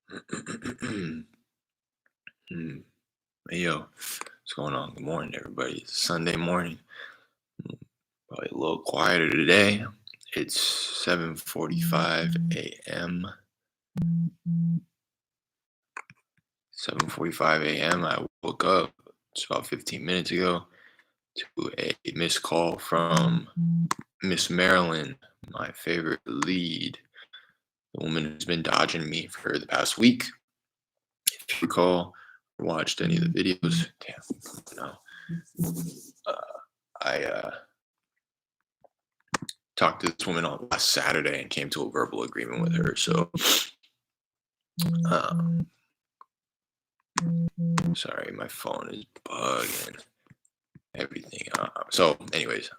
Hmm. Hey yo, what's going on? Good morning, everybody. It's Sunday morning. Probably a little quieter today. It's 7:45 a.m. 7:45 a.m. I woke up just about 15 minutes ago to a missed call from Miss Marilyn, my favorite lead, the woman who's been dodging me for the past week. If you recall or watched any of the videos, damn, no. I talked to this woman on last Saturday and came to a verbal agreement with her. So, sorry, my phone is bugging everything. So, anyways,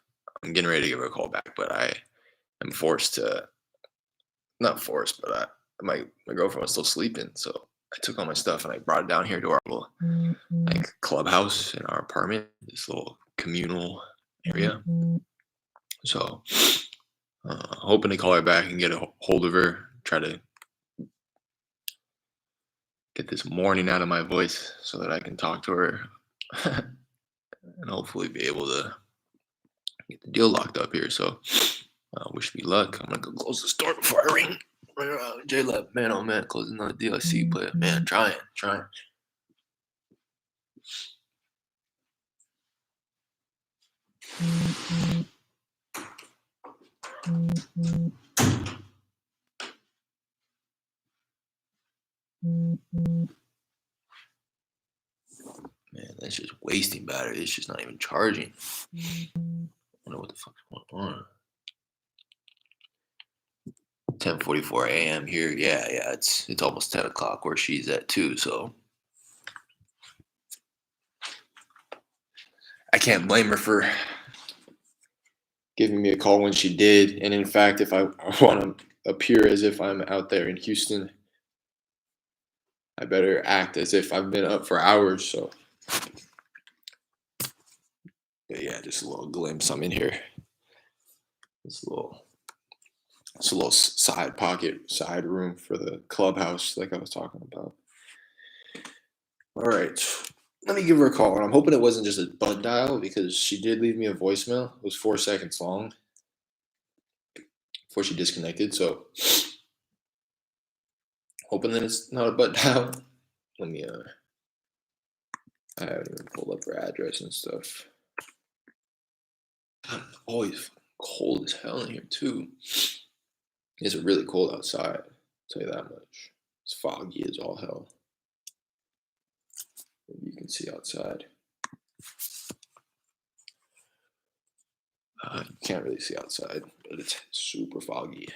I'm getting ready to give her a call back, but I am forced to, not forced, but my girlfriend was still sleeping. So I took all my stuff and I brought it down here to our little like clubhouse in our apartment, this little communal area. So, hoping to call her back and get a hold of her, try to get this morning out of my voice so that I can talk to her and hopefully be able to get the deal locked up here. So, wish me luck. I'm gonna go close the store before I ring. J Lab, man, oh man, closing another deal. I see you, but man, trying. Man, that's just wasting battery. It's just not even charging. I wonder what the fuck's going on. 10:44 a.m. here. Yeah, it's almost 10 o'clock where she's at too. So I can't blame her for giving me a call when she did. And in fact, if I want to appear as if I'm out there in Houston, I better act as if I've been up for hours. So, but yeah, just a little glimpse. I'm in here. It's a little side pocket, side room for the clubhouse, like I was talking about. All right, let me give her a call. And I'm hoping it wasn't just a butt dial because she did leave me a voicemail. It was 4 seconds long before she disconnected. So, hoping that it's not a butt dial. Let me, I haven't even pulled up her address and stuff. God, it's always cold as hell in here, too. It's really cold outside, I'll tell you that much. It's foggy as all hell. You can see outside. You can't really see outside, but it's super foggy.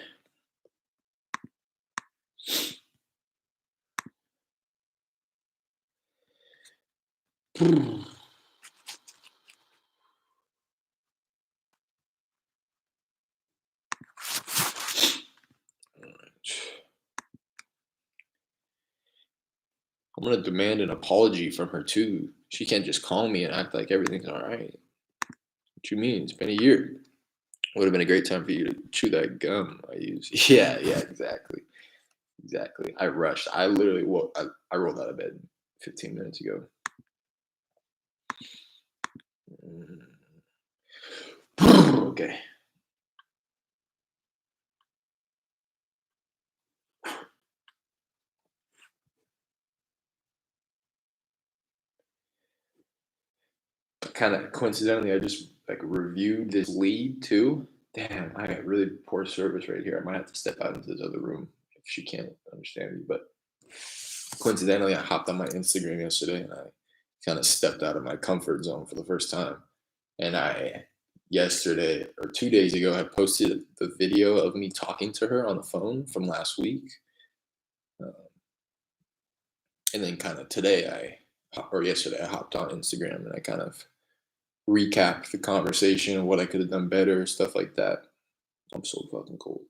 I'm gonna demand an apology from her too. She can't just call me and act like everything's all right. What you mean? It's been a year. Would have been a great time for you to chew that gum I use. Yeah, exactly. I rushed. I literally woke. I rolled out of bed 15 minutes ago. Okay. Kind of coincidentally, I just like reviewed this lead too. Damn, I got really poor service right here. I might have to step out into this other room if she can't understand me. But coincidentally, I hopped on my Instagram yesterday and I kind of stepped out of my comfort zone for the first time. And I yesterday or 2 days ago, I posted the video of me talking to her on the phone from last week. And then kind of today, yesterday, I hopped on Instagram and I kind of recap the conversation and what I could have done better, stuff like that. I'm so fucking cold.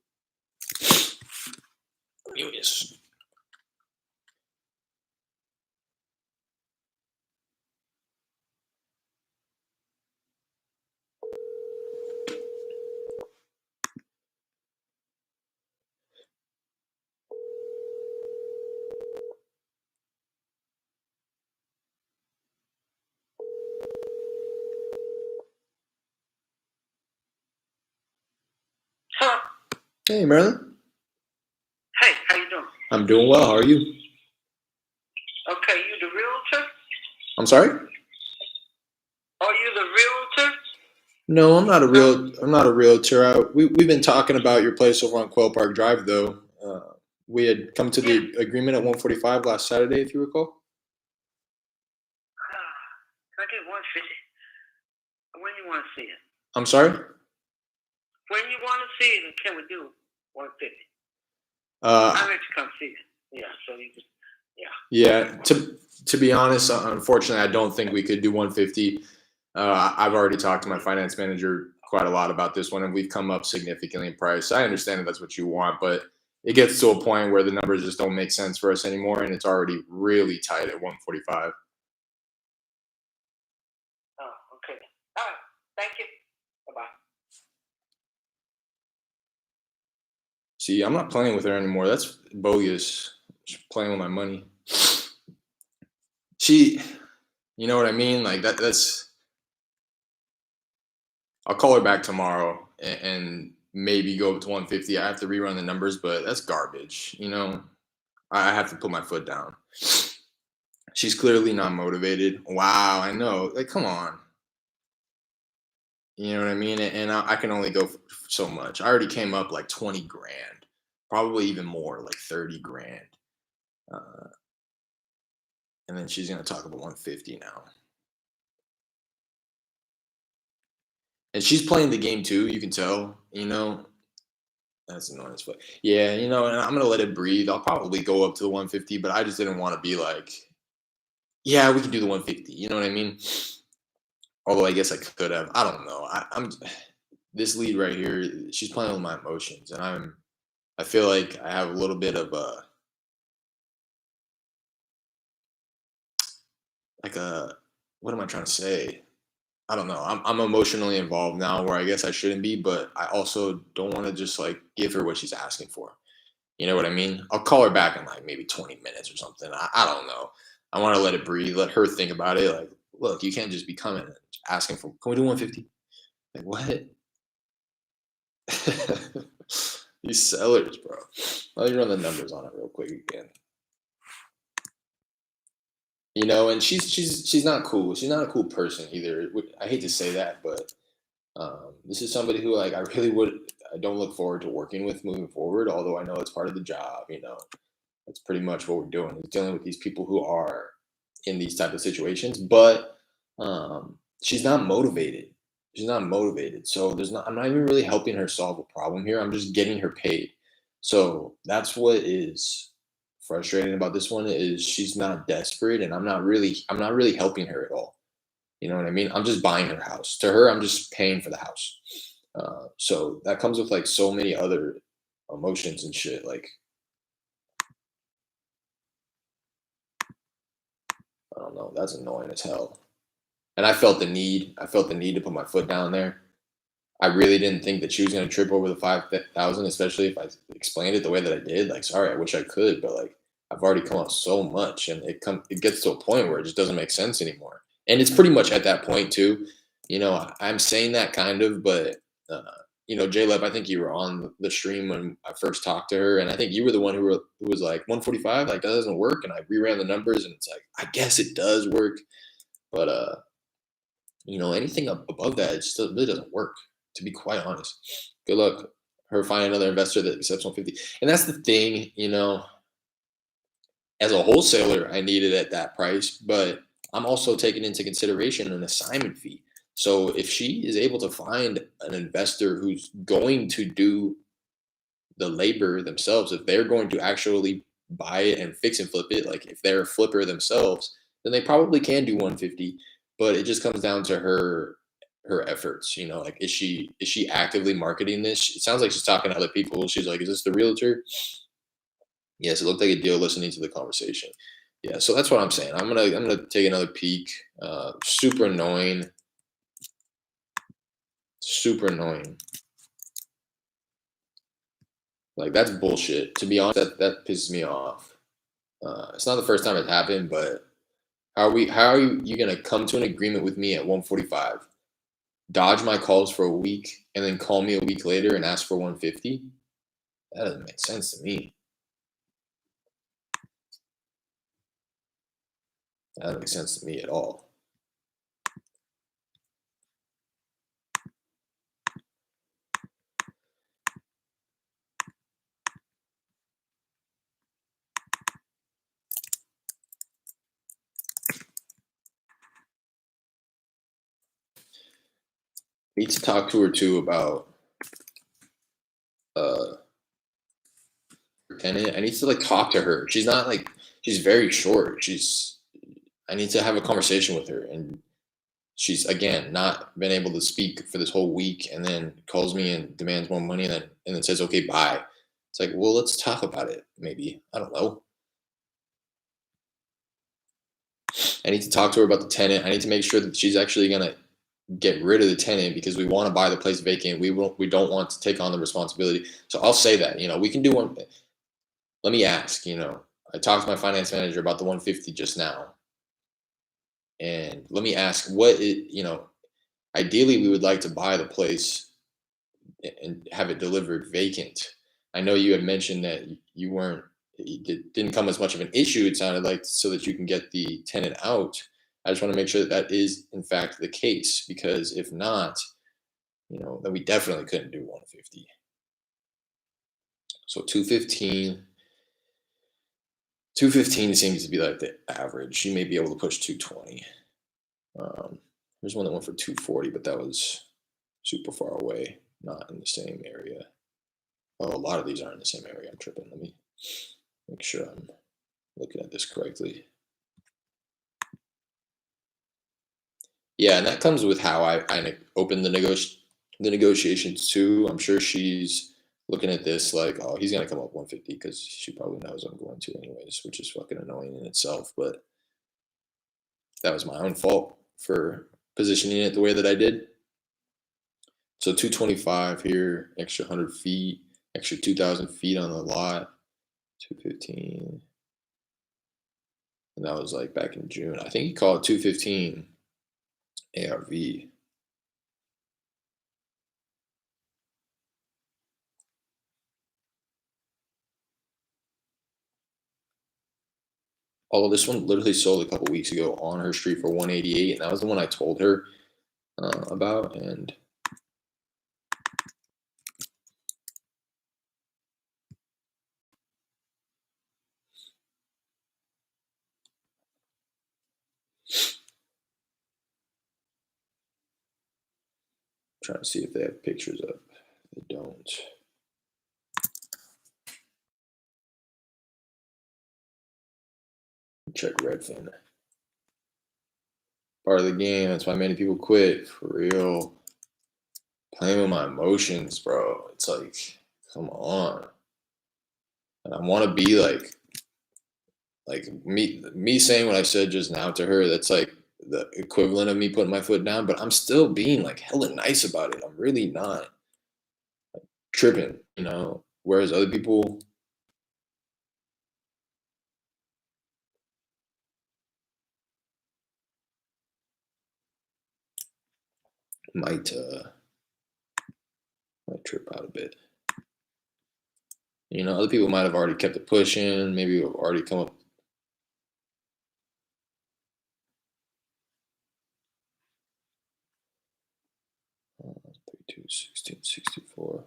Anyways. Hey, Marilyn. Hey, how you doing? I'm doing well. How are you? Okay, you the realtor? I'm sorry? Are you the realtor? No, No. I'm not a realtor. We've been talking about your place over on Quail Park Drive, though. We had come to Yeah. the agreement at 145 last Saturday, if you recall. Can I get 150? When you want to see it? I'm sorry? When you want to see it, can we do 150? Uh, I'll let you come see it. Yeah, so you just, yeah. yeah. To be honest, unfortunately, I don't think we could do 150. I've already talked to my finance manager quite a lot about this one, and we've come up significantly in price. I understand that that's what you want, but it gets to a point where the numbers just don't make sense for us anymore, and it's already really tight at 145. Oh, okay. All right. Thank you. Bye-bye. See, I'm not playing with her anymore. That's bogus. She's playing with my money. She, you know what I mean? Like that's. I'll call her back tomorrow and maybe go up to 150. I have to rerun the numbers, but that's garbage. I have to put my foot down. She's clearly not motivated. Wow, I know. Like, come on. You know what I mean? And I can only go so much. I already came up like 20 grand, probably even more, like 30 grand. Uh, and then she's going to talk about 150 now. And she's playing the game too. You can tell. That's annoying as fuck. Yeah, and I'm gonna let it breathe. I'll probably go up to the 150, but I just didn't want to be like, yeah, we can do the 150. You know what I mean? Although I guess I could have. I don't know. I'm this lead right here. She's playing with my emotions, and I feel like I have a little bit of a like a what am I trying to say? I don't know. I'm emotionally involved now, where I guess I shouldn't be, but I also don't want to just like give her what she's asking for. You know what I mean? I'll call her back in like maybe 20 minutes or something. I don't know. I want to let it breathe, let her think about it. Like, look, you can't just be coming and asking for, can we do 150? Like, what? These sellers, bro. Let me run the numbers on it real quick again. And she's not cool. She's not a cool person either. I hate to say that, but this is somebody who like I don't look forward to working with moving forward. Although I know it's part of the job. That's pretty much what we're doing is dealing with these people who are in these type of situations. But she's not motivated. She's not motivated. So I'm not even really helping her solve a problem here. I'm just getting her paid. So that's what is frustrating about this one is she's not desperate and I'm not really helping her at all. You know what I mean? I'm just buying her house. To her, I'm just paying for the house. So that comes with like so many other emotions and shit. Like, I don't know. That's annoying as hell. And I felt the need. I felt the need to put my foot down there. I really didn't think that she was going to trip over the 5,000, especially if I explained it the way that I did. Like, sorry, I wish I could, but like, I've already come up so much, and it gets to a point where it just doesn't make sense anymore. And it's pretty much at that point too. I'm saying that kind of, but uh, J-Leb, I think you were on the stream when I first talked to her, and I think you were the one who was like 145, like that doesn't work, and I reran the numbers, and it's like I guess it does work, but anything above that, it just really doesn't work. To be quite honest, good luck her finding another investor that accepts 150. And that's the thing, as a wholesaler, I need it at that price, but I'm also taking into consideration an assignment fee. So if she is able to find an investor who's going to do the labor themselves, if they're going to actually buy it and fix and flip it, like if they're a flipper themselves, then they probably can do 150. But it just comes down to her efforts. Like is she actively marketing this? It sounds like she's talking to other people. She's like, is this the realtor? Yes, it looked like a deal listening to the conversation. Yeah, so that's what I'm saying. I'm gonna take another peek. Super annoying. Super annoying. Like that's bullshit. To be honest, that pisses me off. It's not the first time it's happened, but how are you gonna come to an agreement with me at 145, dodge my calls for a week, and then call me a week later and ask for 150? That doesn't make sense to me. That doesn't make sense to me at all. Need to talk to her too about uh her tenant. I need to like talk to her. She's not like she's very short. I need to have a conversation with her, and she's again not been able to speak for this whole week, and then calls me and demands more money, and then says okay bye. It's like, well, let's talk about it. Maybe, I don't know. I need to talk to her about the tenant. I need to make sure that she's actually gonna get rid of the tenant because we want to buy the place vacant. We don't want to take on the responsibility. So I'll say that, we can do one. Let me ask, I talked to my finance manager about the 150 just now. And let me ask ideally we would like to buy the place and have it delivered vacant. I know you had mentioned that you weren't, it didn't come as much of an issue, it sounded like, so that you can get the tenant out. I just want to make sure that that is in fact the case, because if not, then we definitely couldn't do 150. So 215 seems to be like the average. You may be able to push 220. There's one that went for 240, but that was super far away, not in the same area. Oh, a lot of these aren't in the same area. I'm tripping. Let me make sure I'm looking at this correctly. Yeah, and that comes with how I open the negotiations too. I'm sure she's looking at this like, oh, he's gonna come up 150 because she probably knows I'm going to anyways, which is fucking annoying in itself. But that was my own fault for positioning it the way that I did. So 225 here, extra 100 feet, extra 2,000 feet on the lot, 215. And that was like back in June. I think he called it 215 ARV. Although this one literally sold a couple weeks ago on her street for 188, and that was the one I told her about. And trying to see if they have pictures up. They don't. Check Redfin. Part of the game. That's why many people quit. For real. Playing with my emotions, bro. It's like, come on. And I want to be like me saying what I said just now to her. That's like the equivalent of me putting my foot down. But I'm still being like hella nice about it. I'm really not tripping, Whereas other people might trip out a bit. Other people might have already kept it pushing, maybe have already come up. Uh, 32, 16, 64.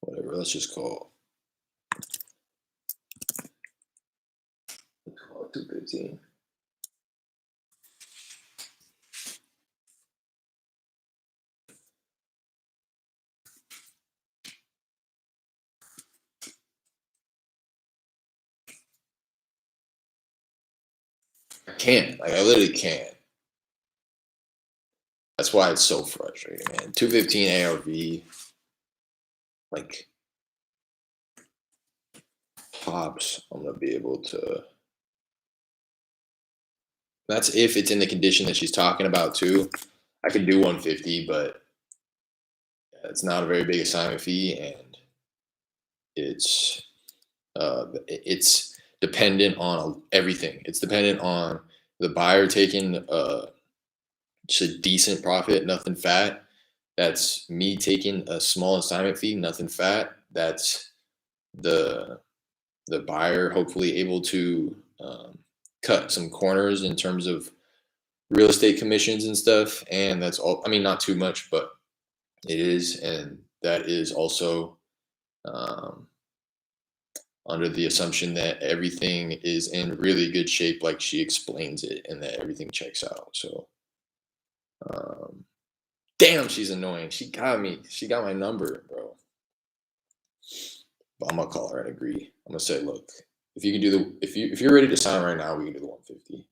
Whatever, let's call it 215. I can't. Like, I literally can't. That's why it's so frustrating, man. 215 ARV, like, pops. I'm gonna be able to. That's if it's in the condition that she's talking about too. I could do 150, but it's not a very big assignment fee, and it's it's dependent on everything. It's dependent on the buyer just a decent profit, nothing fat. That's me taking a small assignment fee, nothing fat. That's the the buyer hopefully able to cut some corners in terms of real estate commissions and stuff. And that's all. I mean, not too much, but it is, and that is also um, under the assumption that everything is in really good shape, like she explains it, and that everything checks out. So, um, damn, she's annoying. She got me. She got my number, bro. But I'm gonna call her and agree. I'm gonna say, look, if you can do the, if you're ready to sign right now, we can do the 150.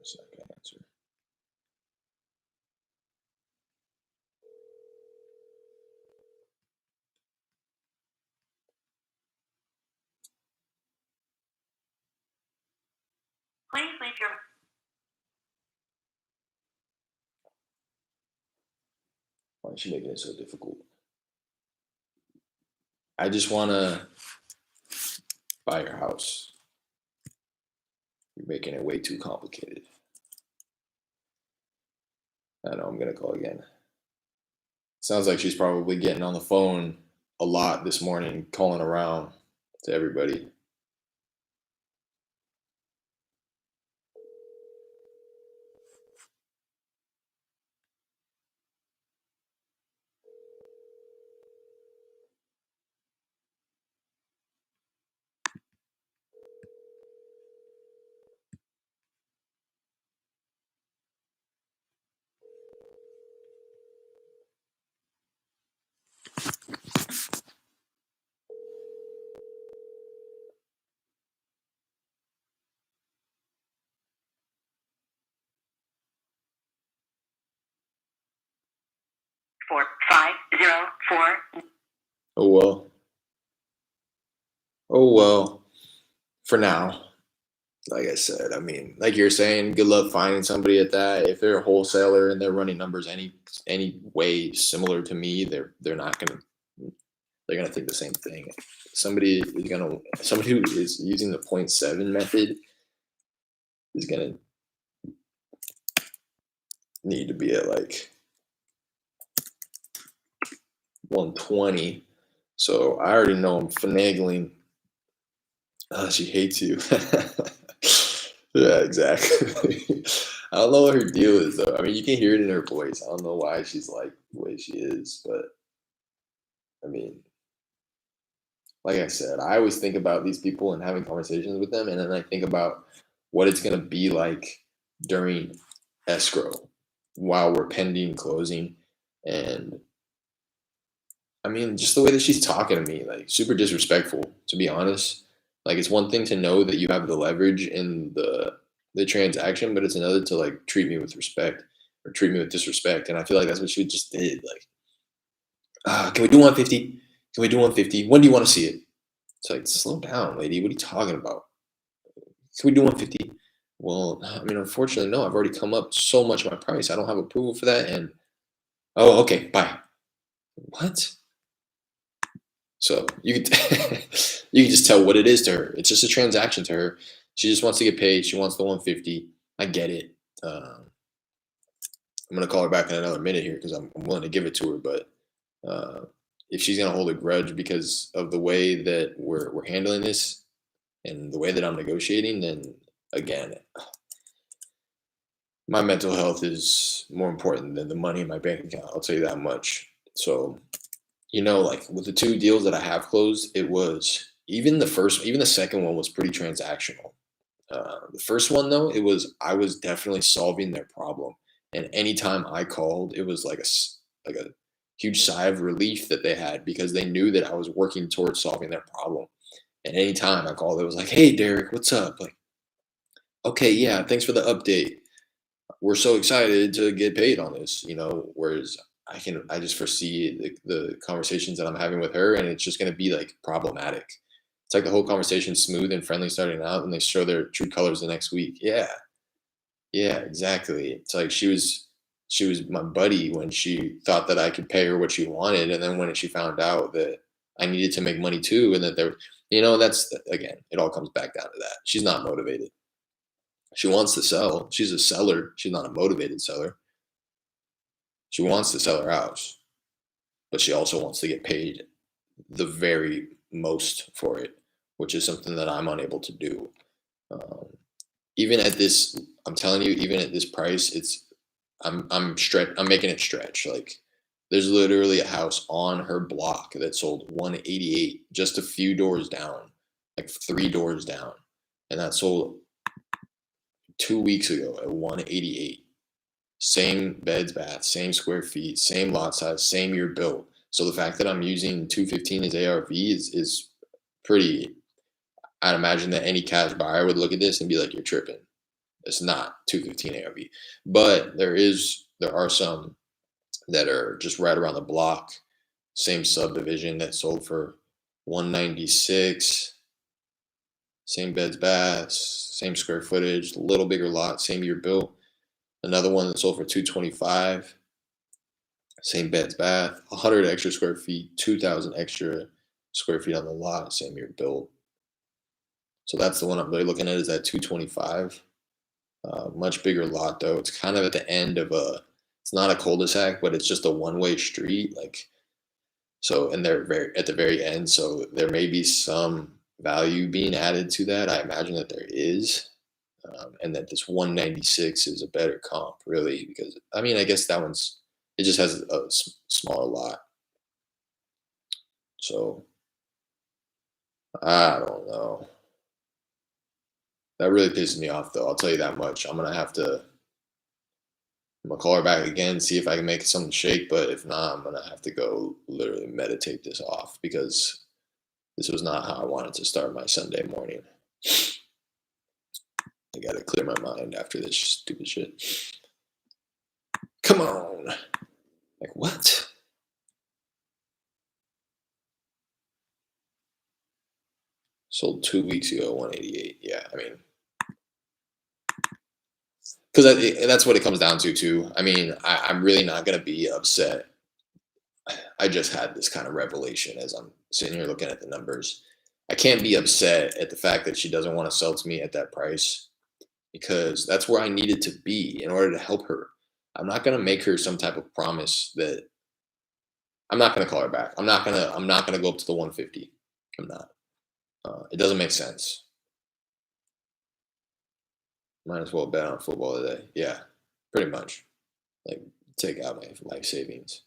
2nd answer. Please leave your. Why is she making it so difficult? I just want to buy your house. You're making it way too complicated. I know I'm gonna call again. Sounds like she's probably getting on the phone a lot this morning, calling around to everybody. For 504. Oh well. Oh well. For now, like I said, I mean, like you're saying, good luck finding somebody at that. If they're a wholesaler and they're running numbers any way similar to me, they're not gonna they're gonna think the same thing. Somebody who is using the .7 method is gonna need to be at like 120. So I already know I'm finagling. She hates you. Yeah, exactly. I don't know what her deal is though. I mean, you can hear it in her voice. I don't know why she's like the way she is, but I mean, like I said, I always think about these people and having conversations with them, and then I think about what it's gonna be like during escrow while we're pending closing. And I mean, just the way that she's talking to me, like super disrespectful, to be honest. Like it's one thing to know that you have the leverage in the transaction, but it's another to like treat me with respect or treat me with disrespect. And I feel like that's what she just did. Like, can we do 150? Can we do 150? When do you want to see it? It's like, slow down, lady. What are you talking about? Can we do 150? Well, I mean, unfortunately, no. I've already come up so much my price. I don't have approval for that. And oh, okay, bye. What? So you could you can just tell what it is to her. It's just a transaction to her. She just wants to get paid. She wants the 150. I get it. I'm gonna call her back in another minute here because I'm willing to give it to her. But if she's gonna hold a grudge because of the way that we're handling this and the way that I'm negotiating, then again, my mental health is more important than the money in my bank account. I'll tell you that much. So like with the two deals that I have closed, it was even the second one was pretty transactional. The first one though, I was definitely solving their problem, and anytime I called, it was like a huge sigh of relief that they had because they knew that I was working towards solving their problem. And anytime I called, it was like, "Hey, Derek, what's up?" Like, "Okay, yeah, thanks for the update. We're so excited to get paid on this." Whereas I just foresee the conversations that I'm having with her, and it's just gonna be like problematic. It's like the whole conversation smooth and friendly starting out, and they show their true colors the next week. Yeah, yeah, exactly. It's like she was my buddy when she thought that I could pay her what she wanted, and then when she found out that I needed to make money too, and that there, that's again, it all comes back down to that. She's not motivated. She wants to sell. She's a seller. She's not a motivated seller. She wants to sell her house, but she also wants to get paid the very most for it, which is something that I'm unable to do. Um, even at this, I'm telling you, even at this price, I'm making it stretch. Like there's literally a house on her block that sold 188 just a few doors down, like three doors down, and that sold 2 weeks ago at 188. Same beds, baths, same square feet, same lot size, same year built. So the fact that I'm using 215 as ARV is pretty. I'd imagine that any cash buyer would look at this and be like, "You're tripping. It's not 215 ARV." But there are some that are just right around the block, same subdivision that sold for 196, same beds, baths, same square footage, a little bigger lot, same year built. Another one that sold for 225, same beds, bath, 100 extra square feet, 2,000 extra square feet on the lot, same year built. So that's the one I'm really looking at is that 225. Much bigger lot though. It's kind of at the end of a. It's not a cul-de-sac, but it's just a one-way street. Like so, and they're very at the very end. So there may be some value being added to that. I imagine that there is, and that this 196 is a better comp, really, because I mean, I guess that one's it just has a smaller lot. So I don't know. That really pisses me off, though. I'll tell you that much. I'm gonna call her back again, see if I can make something shake. But if not, I'm gonna have to go literally meditate this off because this was not how I wanted to start my Sunday morning. I gotta clear my mind after this stupid shit. Come on. Like what? Sold 2 weeks ago, 188. Yeah, I mean, because that's what it comes down to, too. I mean, I'm really not gonna be upset. I just had this kind of revelation as I'm sitting here looking at the numbers. I can't be upset at the fact that she doesn't want to sell to me at that price because that's where I needed to be in order to help her. I'm not gonna make her some type of promise that I'm not gonna call her back. I'm not gonna go up to the 150. I'm not. It doesn't make sense. Might as well bet on football today. Yeah, pretty much. Like take out my life savings.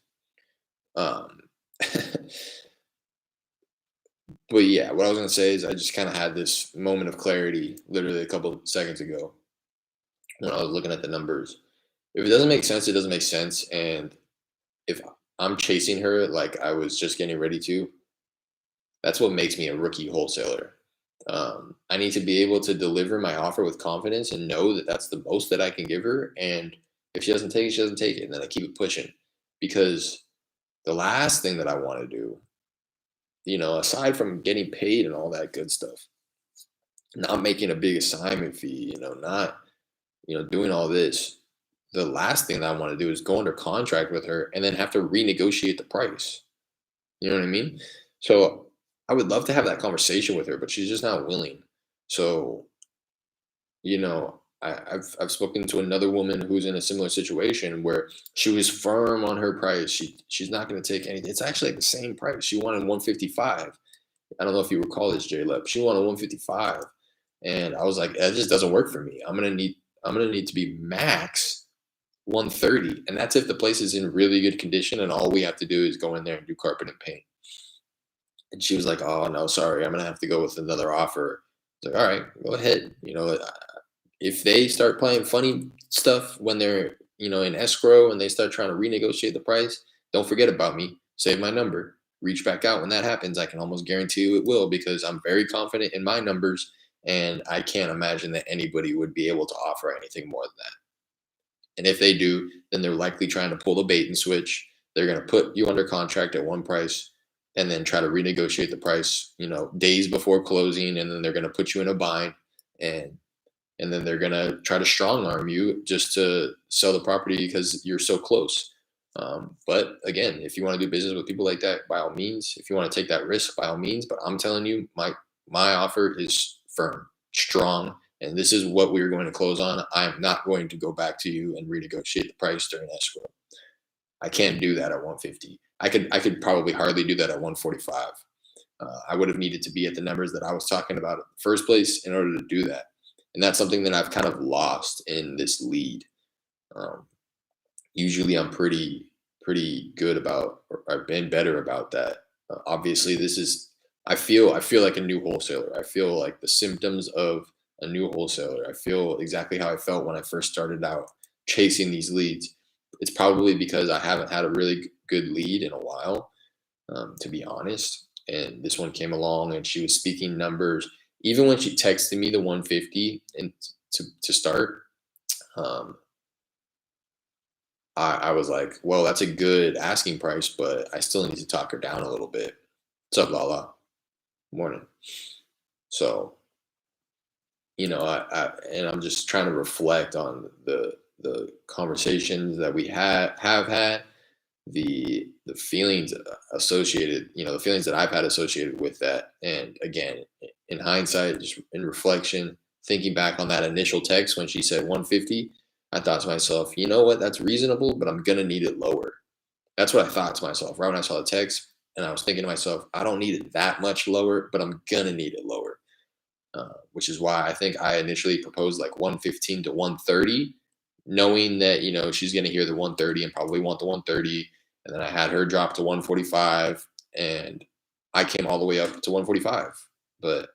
Um, but yeah, what I was gonna say is I just kind of had this moment of clarity literally a couple of seconds ago when I was looking at the numbers. If it doesn't make sense, it doesn't make sense. And if I'm chasing her like I was just getting ready to, that's what makes me a rookie wholesaler. I need to be able to deliver my offer with confidence and know that that's the most that I can give her. And if she doesn't take it, she doesn't take it. And then I keep it pushing because the last thing that I want to do, aside from getting paid and all that good stuff, not making a big assignment fee, not, doing all this. The last thing that I want to do is go under contract with her and then have to renegotiate the price. You know what I mean? So I would love to have that conversation with her, but she's just not willing. So, I've spoken to another woman who's in a similar situation where she was firm on her price. She's not going to take anything. It's actually like the same price. She wanted 155. I don't know if you recall this, J Lep. She wanted 155, and I was like, that just doesn't work for me. I'm gonna need to be max 130, and that's if the place is in really good condition, and all we have to do is go in there and do carpet and paint. And she was like, "Oh no, sorry, I'm gonna have to go with another offer." I was like, "All right, go ahead." If they start playing funny stuff when they're in escrow and they start trying to renegotiate the price, don't forget about me. Save my number. Reach back out when that happens. I can almost guarantee you it will because I'm very confident in my numbers, and I can't imagine that anybody would be able to offer anything more than that. And if they do, then they're likely trying to pull the bait and switch. They're going to put you under contract at one price and then try to renegotiate the price, days before closing, and then they're going to put you in a bind, and then they're going to try to strong arm you just to sell the property because you're so close. But again, if you want to do business with people like that, by all means. If you want to take that risk, by all means. But I'm telling you, my offer is firm, strong, and this is what we're going to close on. I am not going to go back to you and renegotiate the price during escrow. I can't do that at 150. I could probably hardly do that at 145. I would have needed to be at the numbers that I was talking about in the first place in order to do that. And that's something that I've kind of lost in this lead. Um, Usually I'm pretty good about, or I've been better about that. Obviously, I feel like a new wholesaler. I feel like the symptoms of a new wholesaler. I feel exactly how I felt when I first started out chasing these leads. It's probably because I haven't had a really good lead in a while, to be honest. And this one came along, and she was speaking numbers. Even when she texted me the 150 and to start, um, I was like, well, that's a good asking price, but I still need to talk her down a little bit. What's up, Lala? Morning. So, and I'm just trying to reflect on the conversations that we have had, the feelings associated, the feelings that I've had associated with that. And again, in hindsight, just in reflection, thinking back on that initial text when she said 150, I thought to myself, you know what, that's reasonable, but I'm gonna need it lower. That's what I thought to myself right when I saw the text. And I was thinking to myself, I don't need it that much lower, but I'm gonna need it lower. Which is why I think I initially proposed like 115 to 130, knowing that she's going to hear the 130 and probably want the 130, and then I had her drop to 145, and I came all the way up to 145. But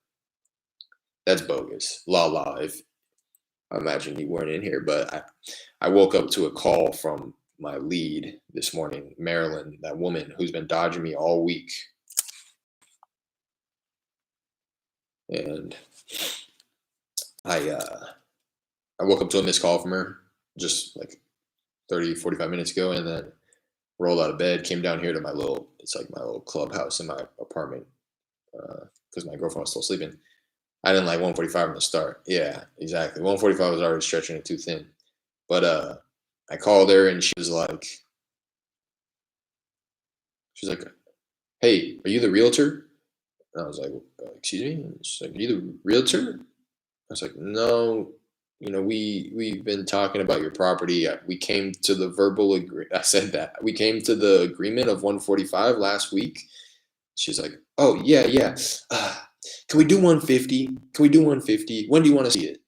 that's bogus. If I imagine you weren't in here, but I woke up to a call from my lead this morning, Marilyn, that woman who's been dodging me all week. And I woke up to a missed call from her just like 30, 45 minutes ago, and then rolled out of bed, came down here to it's like my little clubhouse in my apartment, because my girlfriend was still sleeping. I didn't like 145 from the start. Yeah, exactly. 145 was already stretching it too thin. But I called her, and she's like, hey, are you the realtor? And I was like, excuse me? She's like, are you the realtor? I was like, no, we've been talking about your property. We came to the verbal agree. I said that we came to the agreement of 145 last week. She's like, oh yeah, yeah. Can we do 150? Can we do 150? When do you want to see it?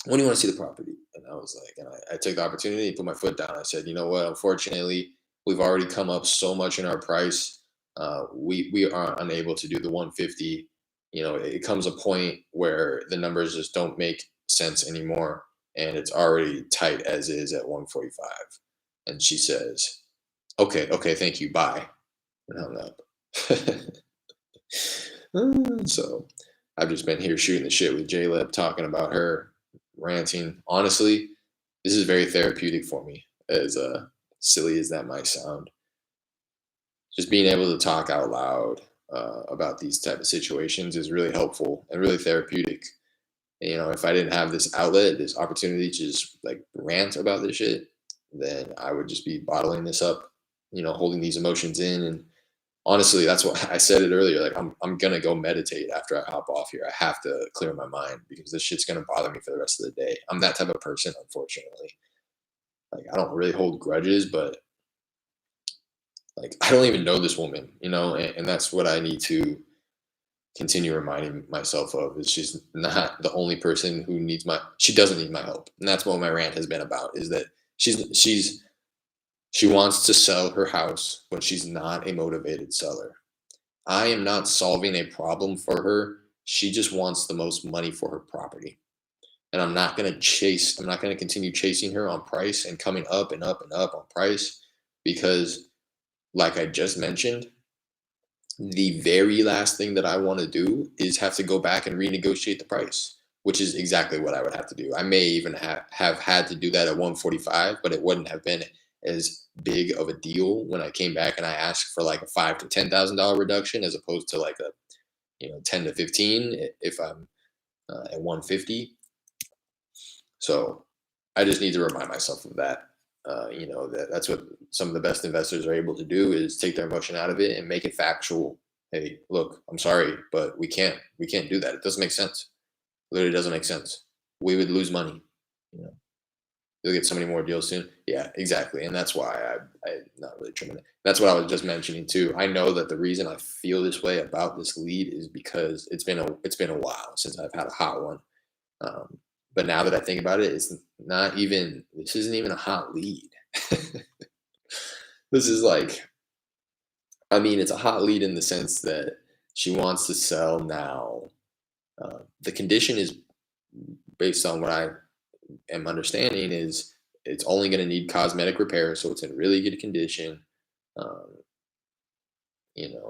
When do you want to see the property? And I was like, and I took the opportunity and put my foot down. I said, you know what? Unfortunately, we've already come up so much in our price. We are unable to do the 150. It comes a point where the numbers just don't make sense anymore, and it's already tight as is at 145. And she says, okay, thank you, bye, and hung up. So I've just been here shooting the shit with J-Leb, talking about her, ranting. Honestly, this is very therapeutic for me, as silly as that might sound. Just being able to talk out loud about these type of situations is really helpful and really therapeutic. If I didn't have this outlet, this opportunity to just like rant about this shit, then I would just be bottling this up, holding these emotions in. And honestly, that's what I said it earlier. Like I'm gonna go meditate after I hop off here. I have to clear my mind because this shit's gonna bother me for the rest of the day. I'm that type of person, unfortunately. Like I don't really hold grudges, but like I don't even know this woman, and that's what I need to continue reminding myself of, is she's not the only person who she doesn't need my help. And that's what my rant has been about, is that she wants to sell her house when she's not a motivated seller. I am not solving a problem for her. She just wants the most money for her property. And I'm not going to continue chasing her on price and coming up and up and up on price, because like I just mentioned, the very last thing that I want to do is have to go back and renegotiate the price, which is exactly what I would have to do. I may even have had to do that at 145, but it wouldn't have been as big of a deal when I came back and I asked for like a $5,000 to $10,000 reduction as opposed to like a 10 to 15 if I'm at 150. So I just need to remind myself of that. That's what some of the best investors are able to do is take their emotion out of it and make it factual. Hey, look, I'm sorry, but we can't do that. It doesn't make sense. Literally doesn't make sense. We would lose money. You know, you'll get so many more deals soon. Yeah, exactly. And that's why I'm not really trimming it. That's what I was just mentioning too. I know that the reason I feel this way about this lead is because it's been a while since I've had a hot one. Um, but now that I think about it, this isn't even a hot lead. This is like, I mean, it's a hot lead in the sense that she wants to sell now. The condition is based on what I am understanding is it's only going to need cosmetic repair, so it's in really good condition. Um,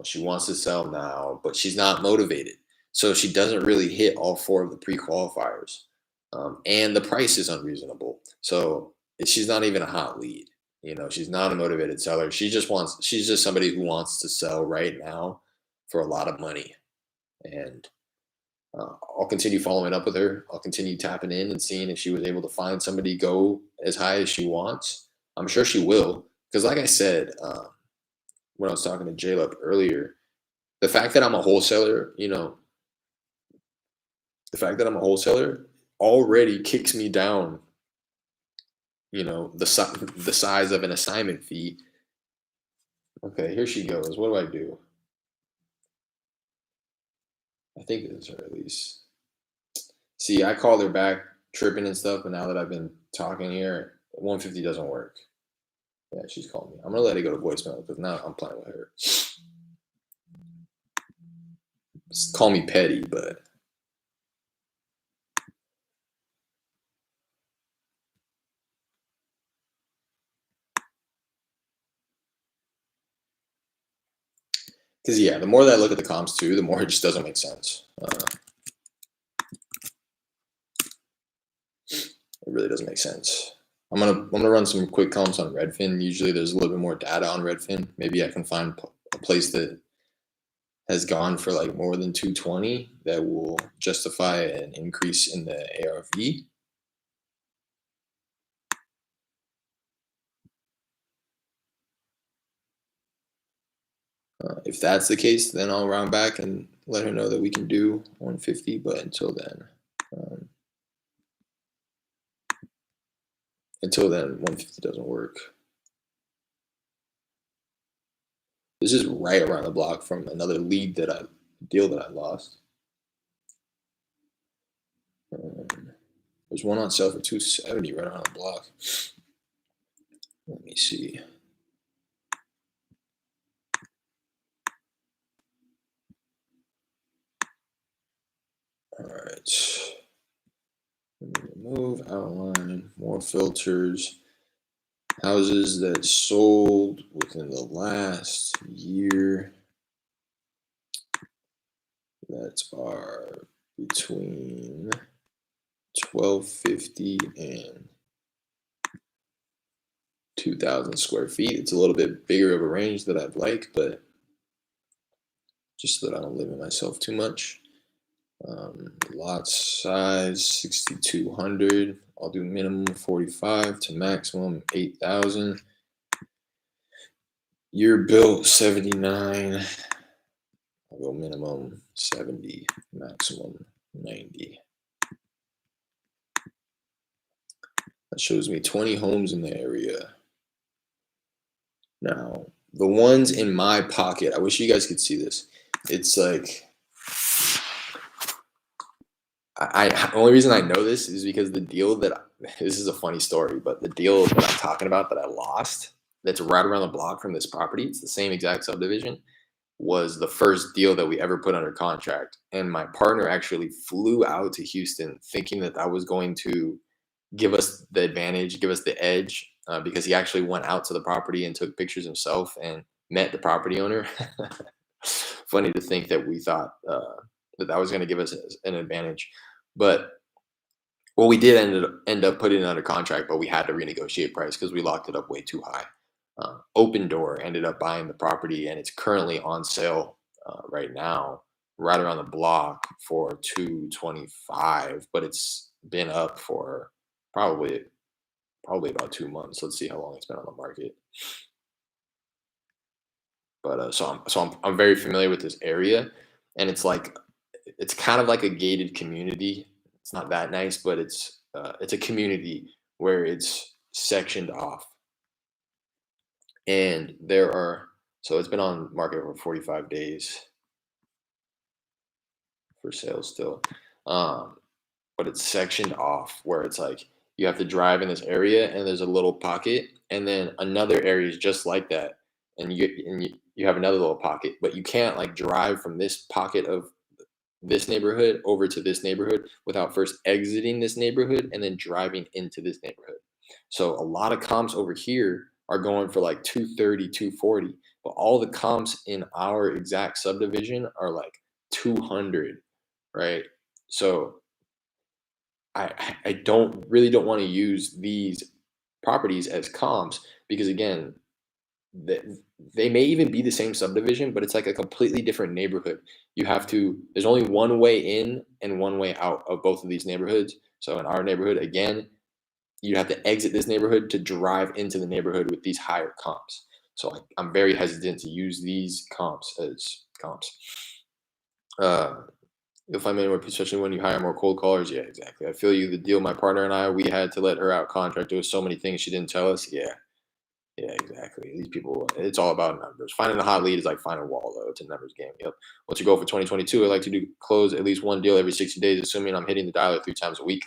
she wants to sell now, but she's not motivated, so she doesn't really hit all four of the pre-qualifiers, and the price is unreasonable. So she's not even a hot lead. She's not a motivated seller. She's just somebody who wants to sell right now for a lot of money, and I'll continue following up with her. I'll continue tapping in and seeing if she was able to find somebody go as high as she wants. I'm sure she will, because like I said, when I was talking to J-Lup earlier, the fact that I'm a wholesaler, the fact that I'm a wholesaler already kicks me down, the size of an assignment fee. Okay, here she goes. What do I do? I think this is her at least. See, I called her back tripping and stuff, but now that I've been talking here, 150 doesn't work. Yeah, she's calling me. I'm gonna let it go to voicemail because now I'm playing with her. Call me petty, but because yeah, the more that I look at the comps too, the more it just doesn't make sense. It really doesn't make sense. I'm gonna run some quick comps on Redfin. Usually, there's a little bit more data on Redfin. Maybe I can find a place that has gone for like more than 220 that will justify an increase in the ARV. If that's the case, then I'll round back and let her know that we can do 150. But um, until then, 150 doesn't work. This is right around the block from another deal that I lost. There's one on sale for 270 right around the block. Let me see. All right. Remove outline, more filters. Houses that sold within the last year that are between 1,250 and 2,000 square feet. It's a little bit bigger of a range that I'd like, but just so that I don't limit myself too much. Lot size 6,200. I'll do minimum 45 to maximum 8,000. Year built 79. I'll go minimum 70, maximum 90. That shows me 20 homes in the area. Now, the ones in my pocket, I wish you guys could see this. It's like, the only reason I know this is because this is a funny story, but the deal that I'm talking about that I lost, that's right around the block from this property, it's the same exact subdivision, was the first deal that we ever put under contract. And my partner actually flew out to Houston thinking that was going to give us the advantage, give us the edge, because he actually went out to the property and took pictures himself and met the property owner. Funny to think that we thought that was going to give us an advantage. But Well, we did end up putting it under contract, but we had to renegotiate price because we locked it up way too high. Open Door ended up buying the property, and it's currently on sale right now, right around the block for 225. But it's been up for probably about 2 months. Let's see how long it's been on the market. But I'm very familiar with this area, and it's kind of like a gated community. It's not that nice, but it's a community where it's sectioned off, and there are so it's been on market for 45 days for sale still. Um, but it's sectioned off where it's like you have to drive in this area and there's a little pocket and then another area is just like that and you have another little pocket, but you can't like drive from this pocket of this neighborhood over to this neighborhood without first exiting this neighborhood and then driving into this neighborhood. So a lot of comps over here are going for like 230, 240, but all the comps in our exact subdivision are like 200, right? So I don't want to use these properties as comps because again, they, they may even be the same subdivision, but it's like a completely different neighborhood. There's only one way in and one way out of both of these neighborhoods. So in our neighborhood, again, you have to exit this neighborhood to drive into the neighborhood with these higher comps. So I'm very hesitant to use these comps as comps. Uh, You'll find many more, especially when you hire more cold callers. Yeah, exactly. I feel you. The deal my partner and I, we had to let her out contract. There was so many things she didn't tell us. Yeah, yeah, exactly. These people, it's all about numbers. Finding a hot lead is like finding a wall, though. It's a numbers game. Yep. What's your goal for 2022? I like to close at least one deal every 60 days, assuming I'm hitting the dialer 3 times a week.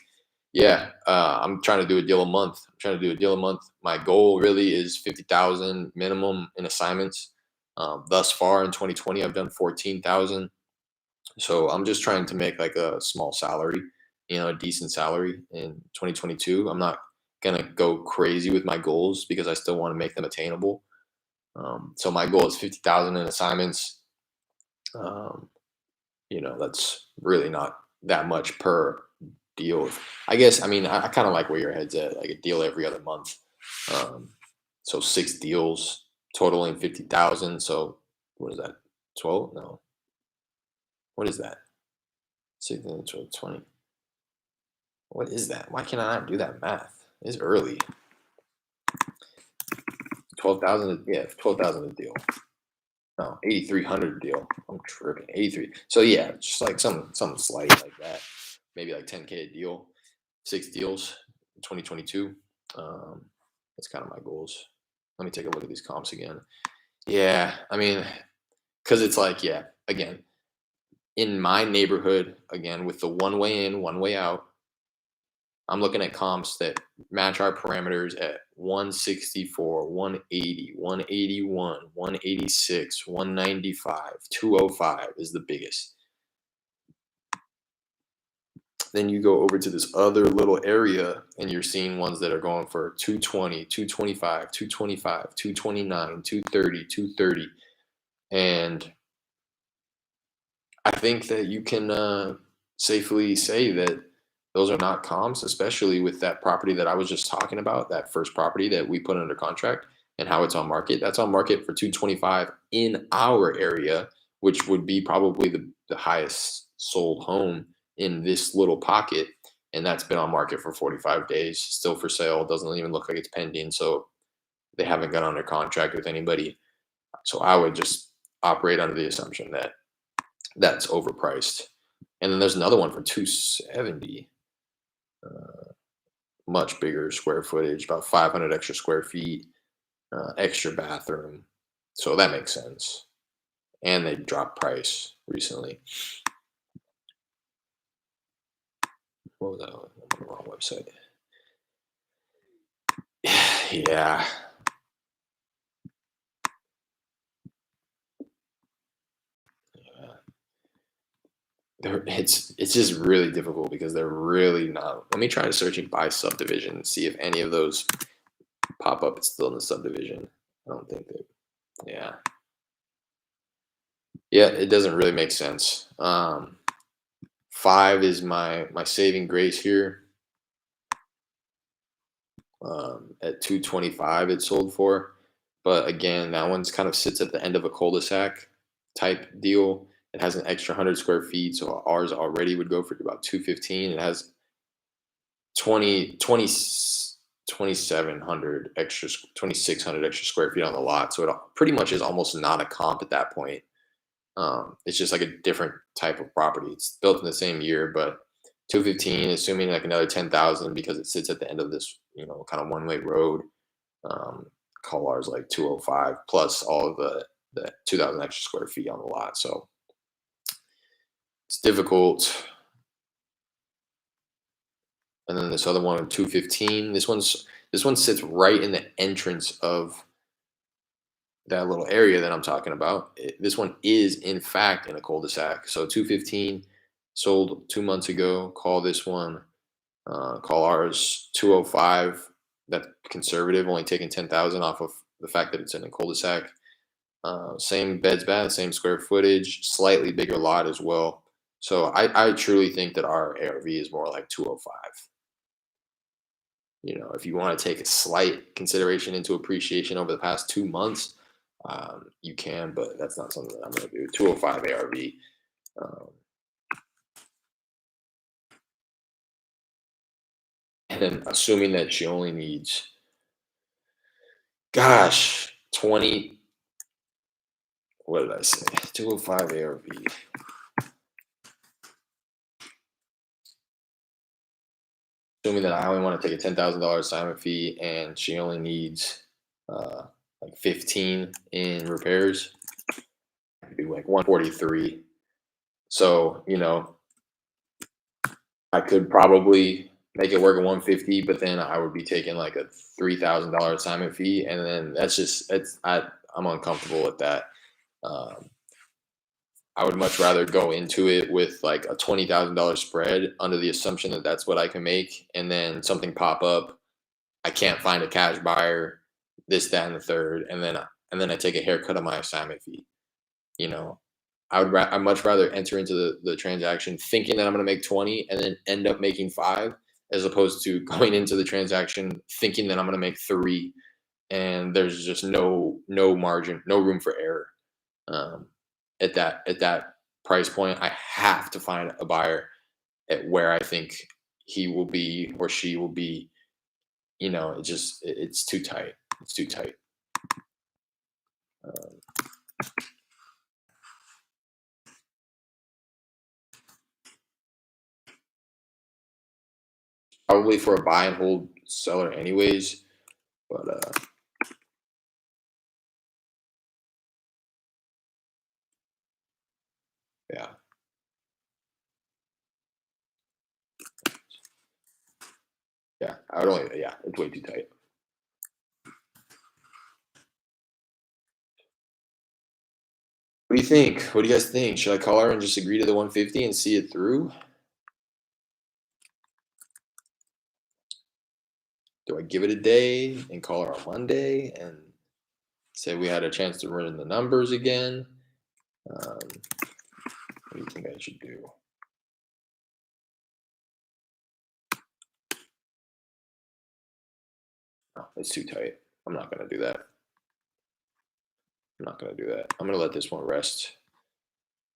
Yeah, I'm trying to do a deal a month. I'm trying to do a deal a month. My goal really is 50,000 minimum in assignments. Thus far in 2020, I've done 14,000. So I'm just trying to make like a small salary, a decent salary in 2022. I'm not gonna go crazy with my goals because I still want to make them attainable. So my goal is 50,000 in assignments. Um, that's really not that much per deal. I guess I mean I kind of like where your head's at, like a deal every other month. Um, so 6 deals totaling 50,000. So what is that? 12? No. What is that? 16, 12, 20. What is that? Why can I not do that math? It's early. 12,000. Yeah, 12,000 a deal. No, 8,300 a deal. I'm tripping. 83. So yeah, just like something slight like that. Maybe like 10K a deal. 6 deals in 2022. Um, that's kind of my goals. Let me take a look at these comps again. Yeah, I mean, because it's like, yeah, again, in my neighborhood, again, with the one way in, one way out, I'm looking at comps that match our parameters at 164, 180, 181, 186, 195, 205 is the biggest. Then you go over to this other little area and you're seeing ones that are going for 220, 225, 225, 229, 230, 230. And I think that you can safely say that those are not comps, especially with that property that I was just talking about, that first property that we put under contract and how it's on market. That's on market for 225 in our area, which would be probably the highest sold home in this little pocket. And that's been on market for 45 days, still for sale. Doesn't even look like it's pending. So they haven't got under contract with anybody. So I would just operate under the assumption that that's overpriced. And then there's another one for 270, much bigger square footage, about 500 extra square feet, extra bathroom. So that makes sense. And they dropped price recently. What was that? I'm on the wrong website. Yeah. It's just really difficult because they're really not. Let me try to search it by subdivision and see if any of those pop up. It's still in the subdivision. I don't think that. Yeah. Yeah, it doesn't really make sense. 5 is my saving grace here. at 225 it sold for. But again, that one's kind of sits at the end of a cul-de-sac type deal. It has an extra 100 square feet, so ours already would go for about 215. It has 2,700 extra, 2,600 extra square feet on the lot, so it pretty much is almost not a comp at that point. It's just like a different type of property. It's built in the same year, but 215, assuming like another 10,000 because it sits at the end of this, kind of one-way road. Um, Call ours like 205 plus all of the 2,000 extra square feet on the lot. So it's difficult. And then this other one, 215. This one sits right in the entrance of that little area that I'm talking about. This one is in fact in a cul-de-sac. So 215 sold 2 months ago. Call this one. Call ours 205. That conservative, only taking 10,000 off of the fact that it's in a cul-de-sac. Same beds, bath, same square footage, slightly bigger lot as well. So I truly think that our ARV is more like 205. If you want to take a slight consideration into appreciation over the past 2 months, you can, but that's not something that I'm going to do. 205 ARV. Um, and then assuming that she only needs, gosh, 20, what did I say? 205 ARV. Assuming that I only want to take a $10,000 assignment fee and she only needs uh, like 15 in repairs, I could do like 143. So, I could probably make it work at 150, but then I would be taking like a $3,000 assignment fee. And then I'm uncomfortable with that. Um, I would much rather go into it with like a $20,000 spread under the assumption that that's what I can make. And then something pop up, I can't find a cash buyer, this, that, and the third, and then I take a haircut on my assignment fee. You know, I'd much rather enter into the transaction thinking that I'm going to make 20 and then end up making 5, as opposed to going into the transaction thinking that I'm going to make 3 and there's just no margin, no room for error. Um, at that price point, I have to find a buyer at where I think he will be or she will be. It's too tight. It's too tight. Um, Probably for a buy and hold seller, anyways. But yeah, yeah. Yeah, it's way too tight. What do you think? What do you guys think? Should I call her and just agree to the 150 and see it through? Do I give it a day and call her on Monday and say we had a chance to run the numbers again? What do you think I should do? Oh, it's too tight. I'm not gonna do that. I'm not gonna do that. I'm gonna let this one rest.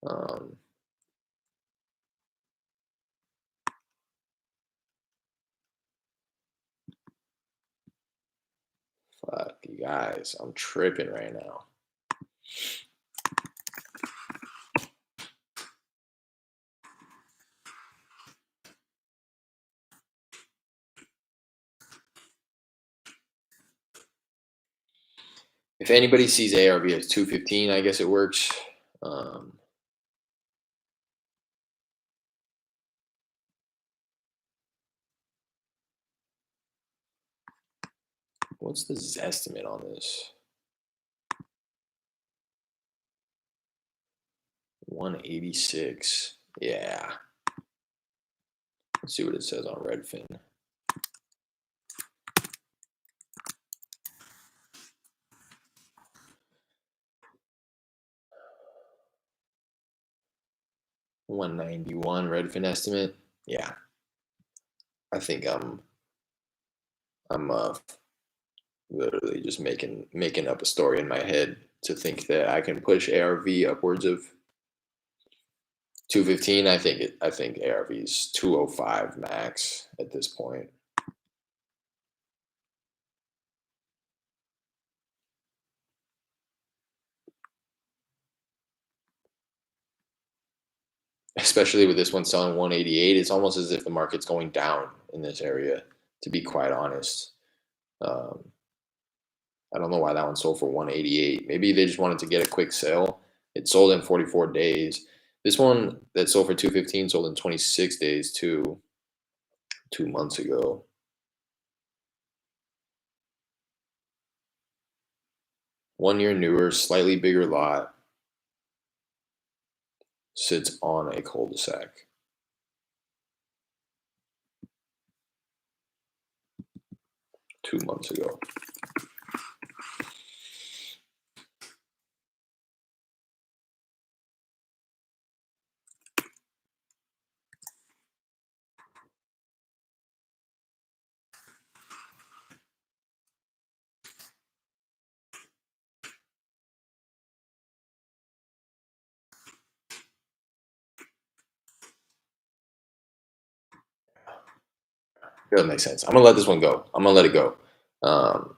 Um, Fuck you guys. I'm tripping right now. If anybody sees ARV as 215, I guess it works. Um, what's the Zestimate on this? 186. Yeah. Let's see what it says on Redfin. $191 Redfin estimate. Yeah. I think I'm literally just making up a story in my head to think that I can push ARV upwards of 215. I think ARV is 205 max at this point. Especially with this one selling 188, it's almost as if the market's going down in this area, to be quite honest. Um, I don't know why that one sold for 188. Maybe they just wanted to get a quick sale. It sold in 44 days. This one that sold for 215 sold in 26 days too, 2 months ago. 1 year newer, slightly bigger lot, sits on a cul-de-sac 2 months ago. Doesn't make sense. I'm gonna let this one go. I'm gonna let it go. Um,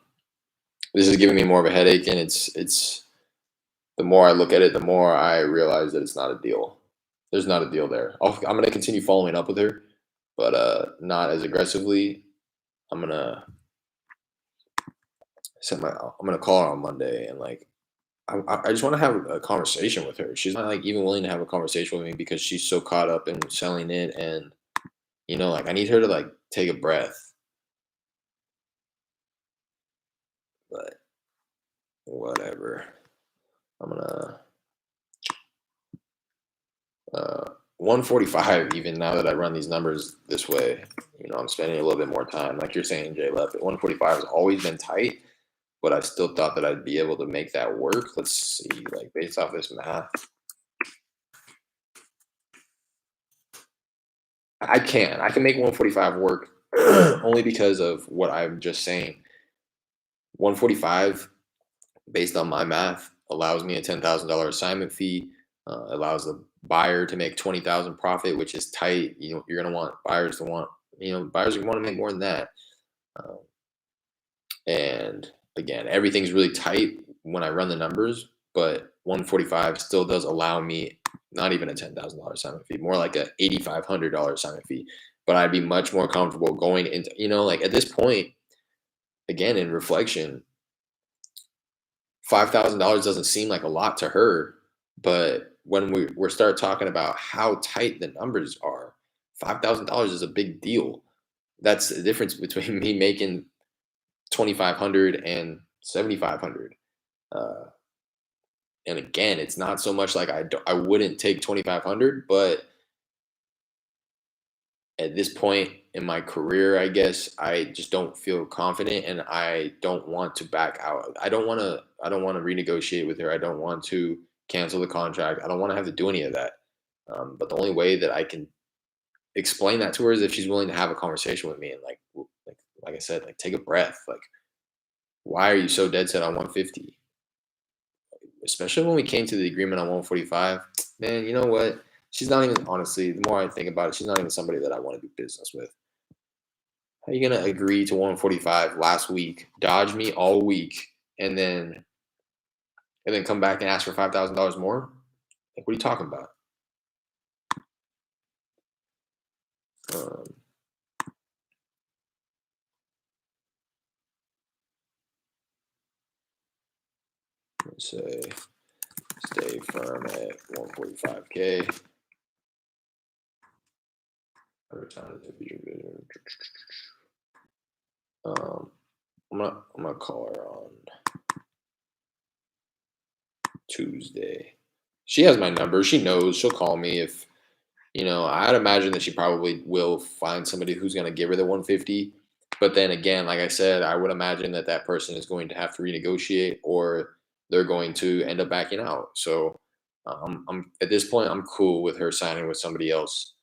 this is giving me more of a headache, and it's the more I look at it, the more I realize that it's not a deal. There's not a deal there. I'm gonna continue following up with her, but not as aggressively. I'm gonna I'm gonna call her on Monday and like I just want to have a conversation with her. She's not like even willing to have a conversation with me because she's so caught up in selling it, and like I need her to like take a breath. But whatever. I'm gonna 145 even now that I run these numbers this way. I'm spending a little bit more time. Like you're saying, Jay left at 145 has always been tight, but I still thought that I'd be able to make that work. Let's see, like based off this math, I can make 145 work only because of what I'm just saying. 145 based on my math allows me a $10,000 assignment fee, allows the buyer to make 20,000 profit, which is tight. You're going to want buyers to want, buyers want to make more than that. Um, and again, everything's really tight when I run the numbers, but 145 still does allow me not even a $10,000 assignment fee, more like a $8,500 assignment fee. But I'd be much more comfortable going into, like at this point, again, in reflection, $5,000 doesn't seem like a lot to her, but when we start talking about how tight the numbers are, $5,000 is a big deal. That's the difference between me making 2,500 and 7,500. Uh, and again, it's not so much like I wouldn't take 2,500, but at this point in my career, I guess I just don't feel confident, and I don't want to back out. I don't want to renegotiate with her. I don't want to cancel the contract. I don't want to have to do any of that. But the only way that I can explain that to her is if she's willing to have a conversation with me and like I said, like take a breath. Like, why are you so dead set on 150? Especially when we came to the agreement on 145. Man, you know what? She's not even, honestly, the more I think about it, she's not even somebody that I want to do business with. How are you gonna agree to 145 last week, dodge me all week, and then come back and ask for $5,000 more? Like, what are you talking about? Um, let's say stay firm at 145K. I'm gonna call her on Tuesday. She has my number. She knows. She'll call me if I'd imagine that she probably will find somebody who's going to give her the 150. But then again, like I said, I would imagine that that person is going to have to renegotiate, or they're going to end up backing out. So I'm at this point, I'm cool with her signing with somebody else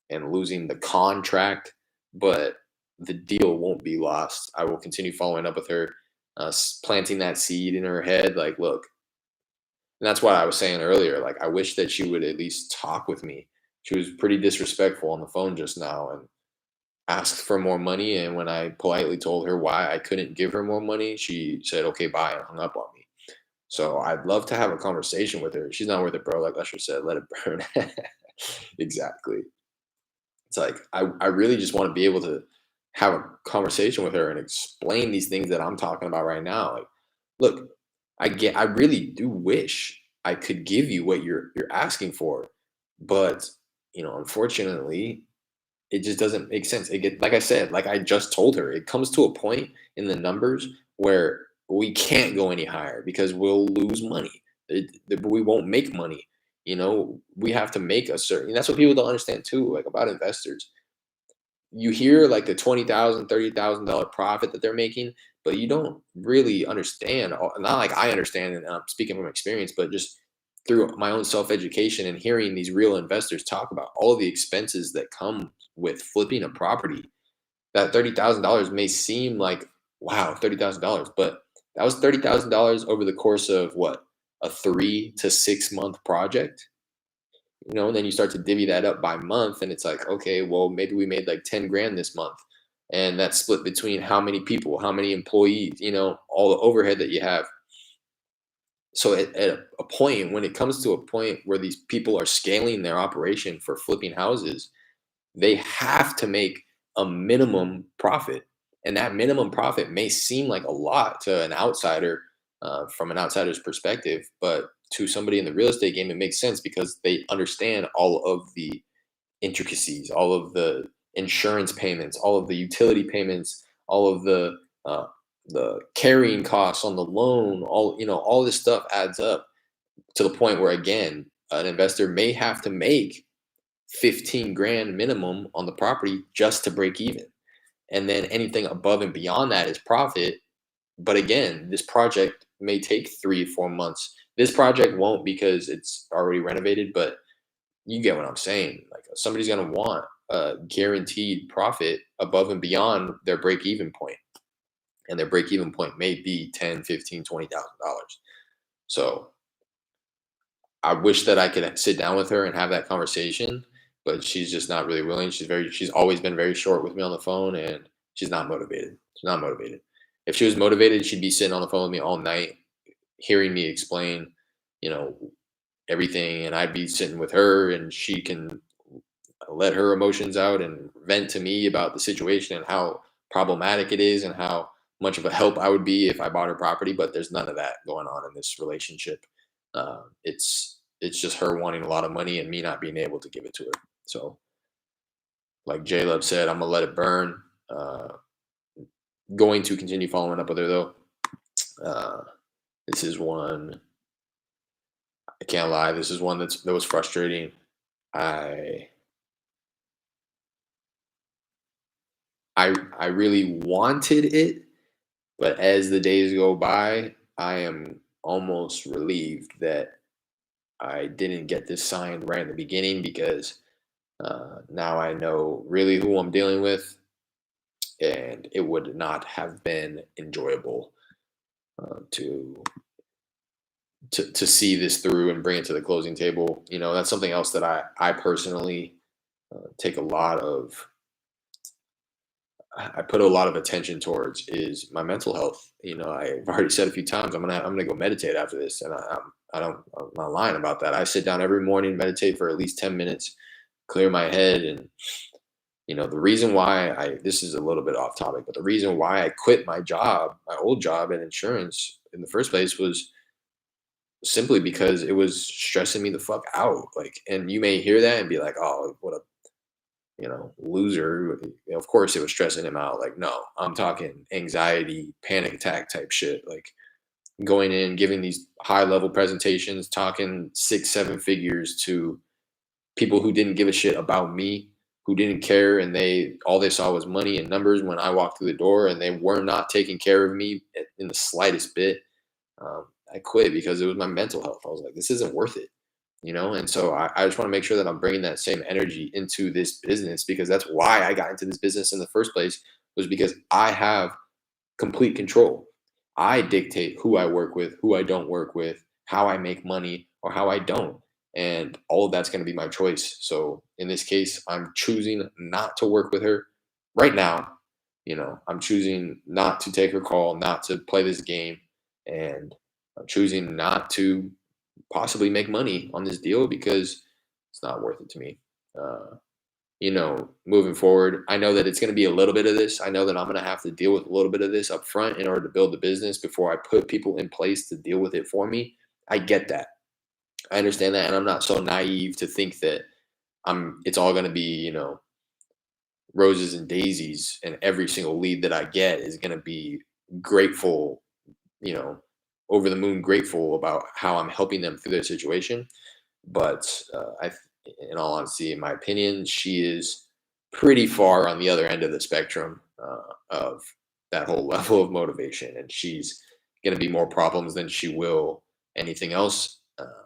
and losing the contract. But the deal won't be lost. I will continue following up with her, planting that seed in her head. Like, look, and that's what I was saying earlier. Like, I wish that she would at least talk with me. She was pretty disrespectful on the phone just now and asked for more money. And when I politely told her why I couldn't give her more money, she said, okay, bye, and hung up on me. So I'd love to have a conversation with her. She's not worth it, bro. Like Usher said, let it burn. Exactly. It's like I really just want to be able to have a conversation with her and explain these things that I'm talking about right now. Like, look, I really do wish I could give you what you're asking for, but unfortunately, it just doesn't make sense. It get like I said, like I just told her, it comes to a point in the numbers where we can't go any higher because we'll lose money. We won't make money. We have to make a certain. That's what people don't understand too, like about investors. You hear like the 20,000, $30,000 profit that they're making, but you don't really understand. Not like I understand, and I'm speaking from experience, but just through my own self education and hearing these real investors talk about all of the expenses that come with flipping a property. That $30,000 may seem like, wow, $30,000, but that was $30,000 over the course of what, a 3 to 6 month project. And then you start to divvy that up by month, and it's like, okay, well, maybe we made like 10 grand this month, and that's split between how many people, how many employees, all the overhead that you have. So at a point, when it comes to a point where these people are scaling their operation for flipping houses, they have to make a minimum profit. And that minimum profit may seem like a lot to an outsider, from an outsider's perspective, but to somebody in the real estate game, it makes sense because they understand all of the intricacies, all of the insurance payments, all of the utility payments, all of the carrying costs on the loan, all this stuff adds up to the point where, again, an investor may have to make 15 grand minimum on the property just to break even. And then anything above and beyond that is profit. But again, this project may take 3 or 4 months. This project won't because it's already renovated, but you get what I'm saying. Like, somebody's going to want a guaranteed profit above and beyond their break even point. And their break even point may be 10, 15, $20,000. So I wish that I could sit down with her and have that conversation, but she's just not really willing. She's always been very short with me on the phone, and she's not motivated. She's not motivated. If she was motivated, she'd be sitting on the phone with me all night, hearing me explain, you know, everything, and I'd be sitting with her, and she can let her emotions out and vent to me about the situation and how problematic it is and how much of a help I would be if I bought her property. But there's none of that going on in this relationship. It's just her wanting a lot of money and me not being able to give it to her. So, like J Love said, I'm gonna let it burn. Going to continue following up with her though. Uh, this is one, I can't lie. This is one that was frustrating. I I really wanted it, but as the days go by, I am almost relieved that I didn't get this signed right in the beginning because now I know really who I'm dealing with, and it would not have been enjoyable to to see this through and bring it to the closing table. That's something else that I personally take a lot of. I put a lot of attention towards is my mental health. I've already said a few times I'm gonna go meditate after this, and I'm not lying about that. I sit down every morning, meditate for at least 10 minutes, clear my head, and the reason why this is a little bit off topic, but the reason why I quit my job, my old job in insurance in the first place was simply because it was stressing me the fuck out. Like, and you may hear that and be like, oh, what a loser. Of course it was stressing him out. Like, no, I'm talking anxiety, panic attack type shit. Like, going in, giving these high level presentations, talking 6, 7 figures to people who didn't give a shit about me, who didn't care, and all they saw was money and numbers when I walked through the door, and they were not taking care of me in the slightest bit. I quit because it was my mental health. I was like, this isn't worth it. And so I just want to make sure that I'm bringing that same energy into this business, because that's why I got into this business in the first place, was because I have complete control. I dictate who I work with, who I don't work with, how I make money or how I don't. And all of that's going to be my choice. So in this case, I'm choosing not to work with her right now. I'm choosing not to take her call, not to play this game. And I'm choosing not to possibly make money on this deal because it's not worth it to me. Uh, Moving forward, I know that it's going to be a little bit of this. I know that I'm going to have to deal with a little bit of this up front in order to build the business before I put people in place to deal with it for me. I get that. I understand that. And I'm not so naive to think that it's all going to be, roses and daisies and every single lead that I get is going to be grateful, you know, over the moon grateful about how I'm helping them through their situation. But in all honesty, in my opinion, she is pretty far on the other end of the spectrum of that whole level of motivation, and she's going to be more problems than she will anything else.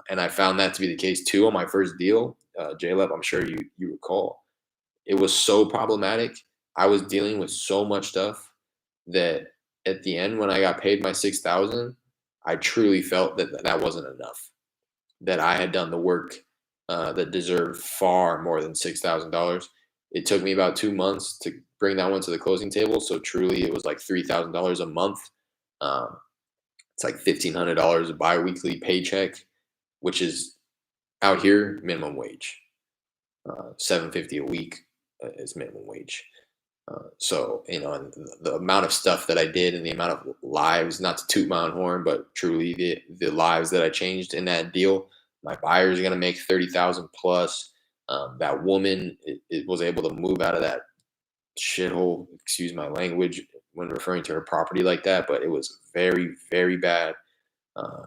And I found that to be the case too on my first deal, JLab. I'm sure you recall. It was so problematic. I was dealing with so much stuff that at the end, when I got paid my 6,000, I truly felt that that wasn't enough. That I had done the work that deserved far more than $6,000. It took me about 2 months to bring that one to the closing table. So truly, it was like $3,000 a month. Um, it's like $1,500 a biweekly paycheck, which is out here minimum wage. 750 a week is minimum wage. So and the amount of stuff that I did and the amount of lives, not to toot my own horn, but truly the lives that I changed in that deal. My buyers are gonna make 30,000 plus. That woman it was able to move out of that shithole. Excuse my language when referring to her property like that, but it was very very bad.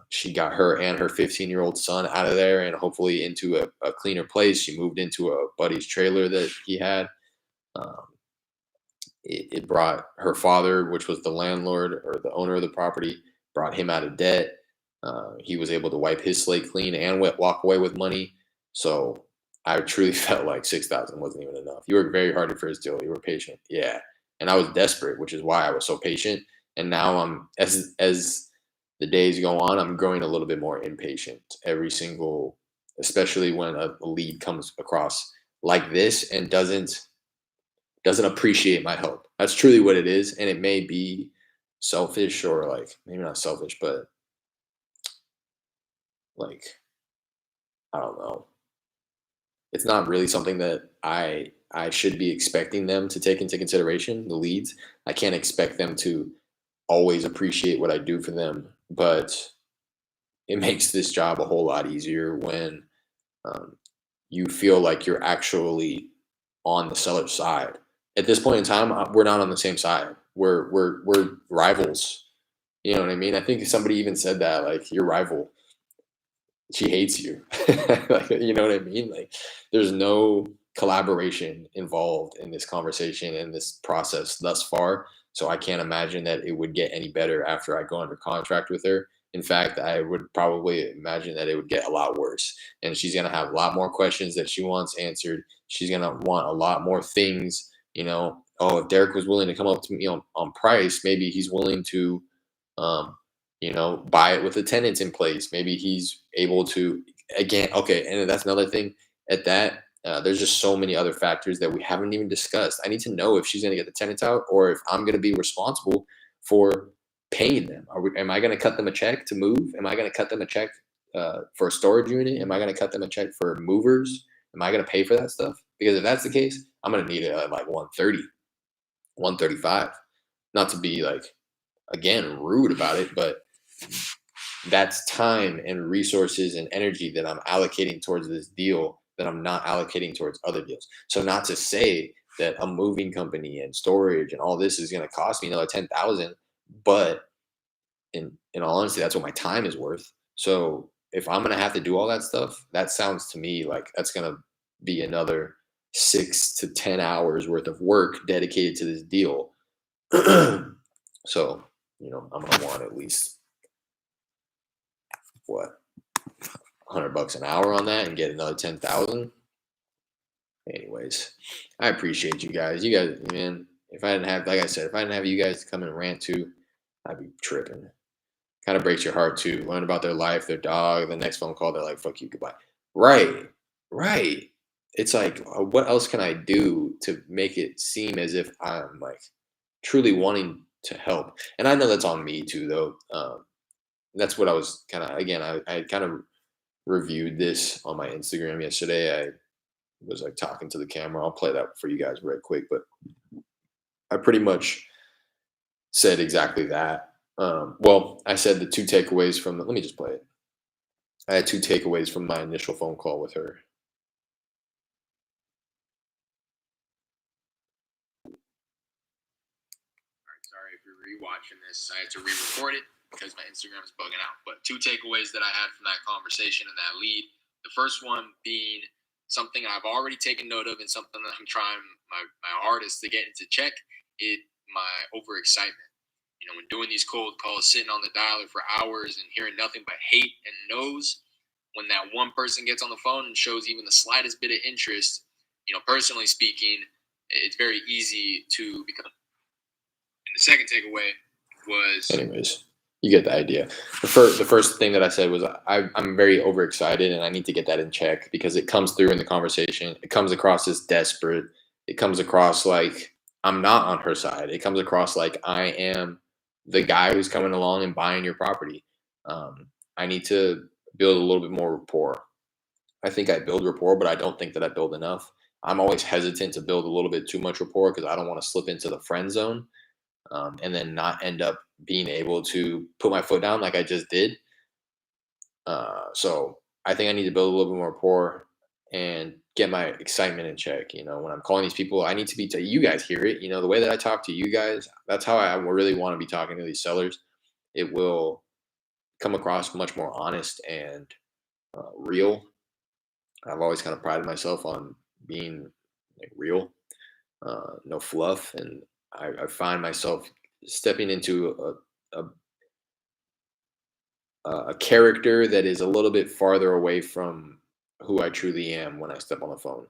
She got her and her 15-year-old son out of there and hopefully into a cleaner place. She moved into a buddy's trailer that he had. Um, it brought her father, which was the landlord or the owner of the property, brought him out of debt. He was able to wipe his slate clean and walk away with money. So I truly felt like 6,000 wasn't even enough. You worked very hard for his deal. You were patient, yeah, and I was desperate, which is why I was so patient. And now I'm as the days go on, I'm growing a little bit more impatient. Every single, especially when a lead comes across like this and doesn't appreciate my help. That's truly what it is. And it may be selfish or like maybe not selfish, but like I don't know. It's not really something that I should be expecting them to take into consideration, the leads. I can't expect them to always appreciate what I do for them, but it makes this job a whole lot easier when um, you feel like you're actually on the seller's side. At this point in time, we're not on the same side. We're rivals. You know what I mean? I think somebody even said that, like your rival, she hates you. Like, you know what I mean? Like there's no collaboration involved in this conversation and this process thus far. So I can't imagine that it would get any better after I go under contract with her. In fact, I would probably imagine that it would get a lot worse. And she's gonna have a lot more questions that she wants answered. She's gonna want a lot more things. Oh, if Derek was willing to come up to me on price, maybe he's willing to um, buy it with the tenants in place. Maybe he's able to, again, okay. And that's another thing at that. There's just so many other factors that we haven't even discussed. I need to know if she's going to get the tenants out or if I'm going to be responsible for paying them. Am I going to cut them a check to move? Am I going to cut them a check for a storage unit? Am I going to cut them a check for movers? Am I going to pay for that stuff? Because if that's the case, I'm going to need it at like 130, 135. Not to be like, again, rude about it, but that's time and resources and energy that I'm allocating towards this deal that I'm not allocating towards other deals. So not to say that a moving company and storage and all this is going to cost me another 10,000, but in all honesty, that's what my time is worth. So if I'm going to have to do all that stuff, that sounds to me like that's going to be another 6 to 10 hours worth of work dedicated to this deal. So, I'm going to want at least what, $100 an hour on that and get another 10,000. Anyways, I appreciate you guys. You guys, man, If I didn't have, like I said, if I didn't have you guys to come and rant to, I'd be tripping. Kind of breaks your heart too. Learn about their life, their dog. The next phone call, they're like, "Fuck you, goodbye." Right, right. It's like, what else can I do to make it seem as if I'm like truly wanting to help? And I know that's on me too, though. That's what I was kind of, again, I kind of reviewed this on my Instagram yesterday. I was like talking to the camera. I'll play that for you guys real quick, but I pretty much said exactly that. Well, I said the two takeaways from let me just play it. I had two takeaways from my initial phone call with her. All right, sorry if you're rewatching this. I had to re-record it because my Instagram is bugging out. But two takeaways that I had from that conversation and that lead. The first one being something I've already taken note of and something that I'm trying my hardest to get into check. It my overexcitement. You know, when doing these cold calls, sitting on the dialer for hours and hearing nothing but hate and no's, when that one person gets on the phone and shows even the slightest bit of interest, you know, personally speaking, it's very easy to become. And the second takeaway was, anyways, you get the idea. The first thing that I said was I'm very overexcited and I need to get that in check because it comes through in the conversation. It comes across as desperate. It comes across like I'm not on her side. It comes across like I am the guy who's coming along and buying your property. I need to build a little bit more rapport. I think I build rapport, but I don't think that I build enough. I'm always hesitant to build a little bit too much rapport because I don't want to slip into the friend zone, and then not end up being able to put my foot down like I just did. So I think I need to build a little bit more rapport and get my excitement in check. You know, when I'm calling these people, I need to be. You guys hear it. You know, the way that I talk to you guys, that's how I really want to be talking to these sellers. It will come across much more honest and real. I've always kind of prided myself on being like real, no fluff, and I find myself stepping into a character that is a little bit farther away from who I truly am when I step on the phone.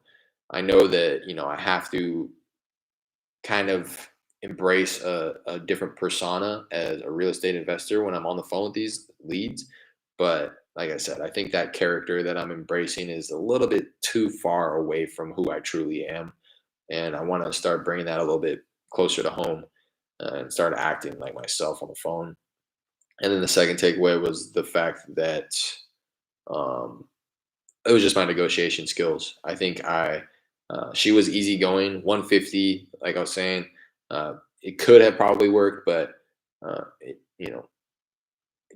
I know that, you know, I have to kind of embrace a different persona as a real estate investor when I'm on the phone with these leads. But like I said, I think that character that I'm embracing is a little bit too far away from who I truly am. And I want to start bringing that a little bit closer to home, and start acting like myself on the phone. And then the second takeaway was the fact that um, it was just my negotiation skills. I think she was easygoing, 150, like I was saying. It could have probably worked, but you know,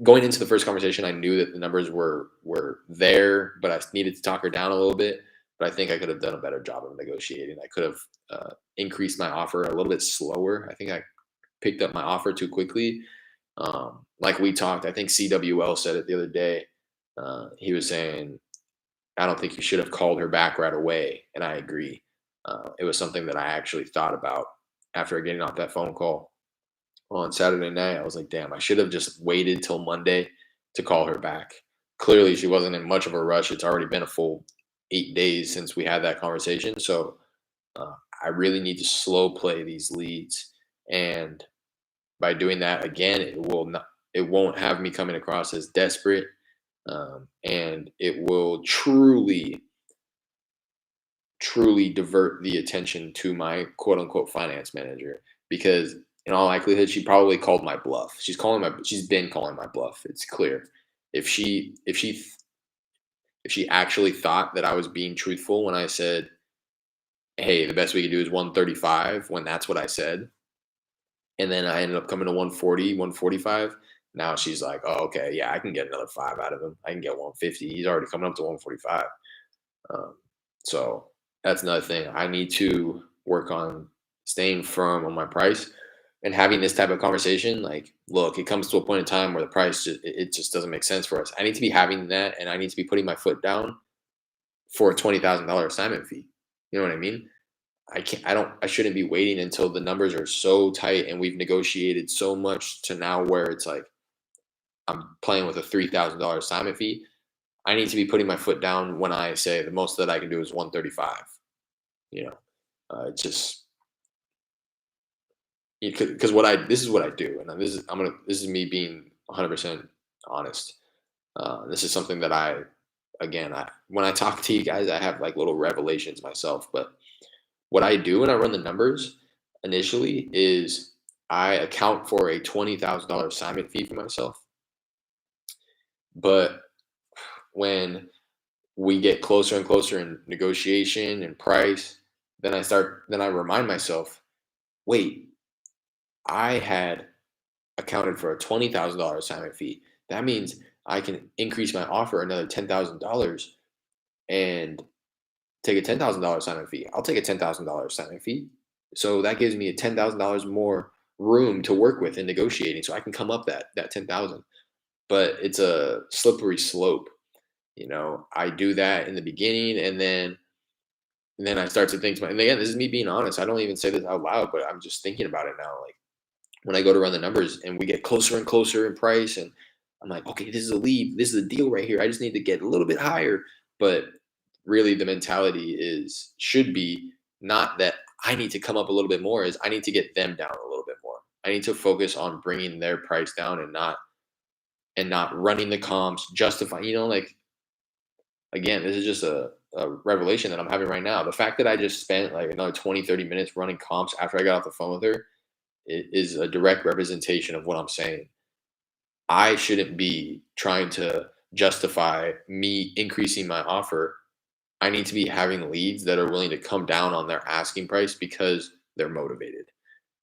going into the first conversation, I knew that the numbers were there, but I needed to talk her down a little bit. But I think I could have done a better job of negotiating. I could have increased my offer a little bit slower. I think I picked up my offer too quickly. Like we talked, I think CWL said it the other day. He was saying, I don't think you should have called her back right away. And I agree. It was something that I actually thought about after getting off that phone call on Saturday night. I was like, damn, I should have just waited till Monday to call her back. Clearly, she wasn't in much of a rush. It's already been a full 8 days since we had that conversation. So uh, I really need to slow play these leads. And by doing that, again, it won't have me coming across as desperate, and it will truly divert the attention to my quote unquote finance manager, because in all likelihood she probably called my bluff. She's been calling my bluff. It's clear. If she actually thought that I was being truthful when I said, hey, the best we could do is 135, when that's what I said, and then I ended up coming to 140, 145. Now she's like, oh, okay, yeah, I can get another five out of him. I can get 150. He's already coming up to 145. Um, so that's another thing. I need to work on staying firm on my price and having this type of conversation. Like, look, it comes to a point in time where the price it just doesn't make sense for us. I need to be having that, and I need to be putting my foot down for a $20,000 assignment fee. You know what I mean? I can't. I don't. I shouldn't be waiting until the numbers are so tight and we've negotiated so much to now where it's like I'm playing with a $3,000 assignment fee. I need to be putting my foot down when I say the most that I can do is 135. You know, it's just Because what I this is what I do, and this is me being 100% honest. This is something that I when I talk to you guys, I have like little revelations myself. But what I do when I run the numbers initially is I account for a $20,000 assignment fee for myself. But when we get closer and closer in negotiation and price, then I remind myself, wait, I had accounted for a $20,000 assignment fee. That means I can increase my offer another $10,000 and take a $10,000 assignment fee. I'll take a $10,000 assignment fee. So that gives me a $10,000 more room to work with in negotiating. So I can come up that 10,000. But it's a slippery slope. I do that in the beginning, and then I start to think, and again, this is me being honest. I don't even say this out loud, but I'm just thinking about it now. Like when I go to run the numbers and we get closer and closer in price, and I'm like, okay, this is a lead, this is a deal right here. I just need to get a little bit higher. But really, the mentality should be not that I need to come up a little bit more, is I need to get them down a little bit more. I need to focus on bringing their price down and not running the comps, justify, like again, this is just a revelation that I'm having right now. The fact that I just spent like another 20, 30 minutes running comps after I got off the phone with her is a direct representation of what I'm saying. I shouldn't be trying to justify me increasing my offer. I need to be having leads that are willing to come down on their asking price because they're motivated.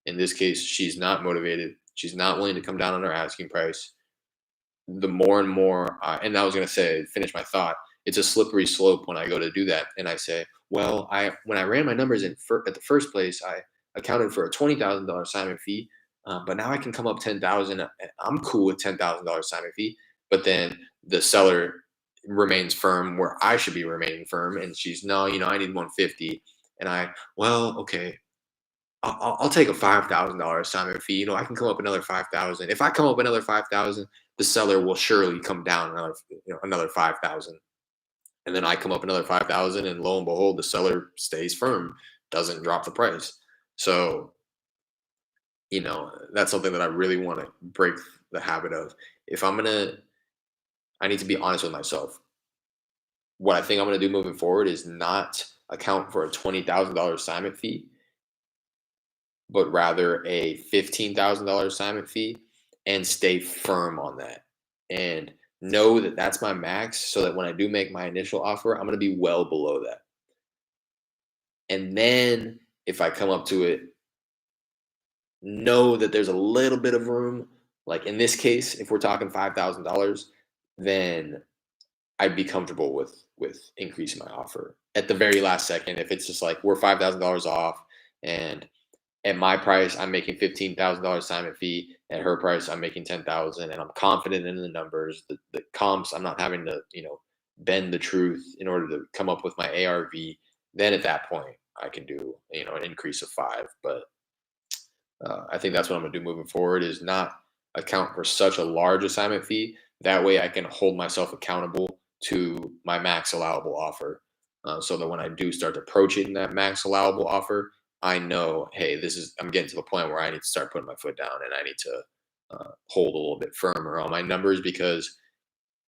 In this case, she's not motivated. She's not willing to come down on her asking price. The more and more, and I was going to say, finish my thought. It's a slippery slope when I go to do that, and I say, well, when I ran my numbers at the first place, I accounted for a $20,000 assignment fee, but now I can come up 10,000. I'm cool with $10,000 assignment fee, but then the seller remains firm where I should be remaining firm, and she's no, I need 150, and well, okay, I'll take a $5,000 assignment fee. I can come up another 5,000. If I come up another 5,000, the seller will surely come down another 5,000. And then I come up another 5,000, and lo and behold, the seller stays firm, doesn't drop the price. So, that's something that I really want to break the habit of. If I need to be honest with myself. What I think I'm going to do moving forward is not account for a $20,000 assignment fee, but rather a $15,000 assignment fee, and stay firm on that. And know that that's my max, so that when I do make my initial offer, I'm going to be well below that. And then if I come up to it, know that there's a little bit of room. Like in this case, if we're talking $5,000, then I'd be comfortable with increasing my offer at the very last second. If it's just like we're $5,000 off, and at my price, I'm making $15,000 assignment fee. At her price, I'm making 10,000, and I'm confident in the numbers. The comps, I'm not having to, bend the truth in order to come up with my ARV. Then at that point, I can do, an increase of 5. But I think that's what I'm gonna do moving forward, is not account for such a large assignment fee. That way, I can hold myself accountable to my max allowable offer, so that when I do start approaching that max allowable offer, I know, hey, I'm getting to the point where I need to start putting my foot down, and I need to hold a little bit firmer on my numbers, because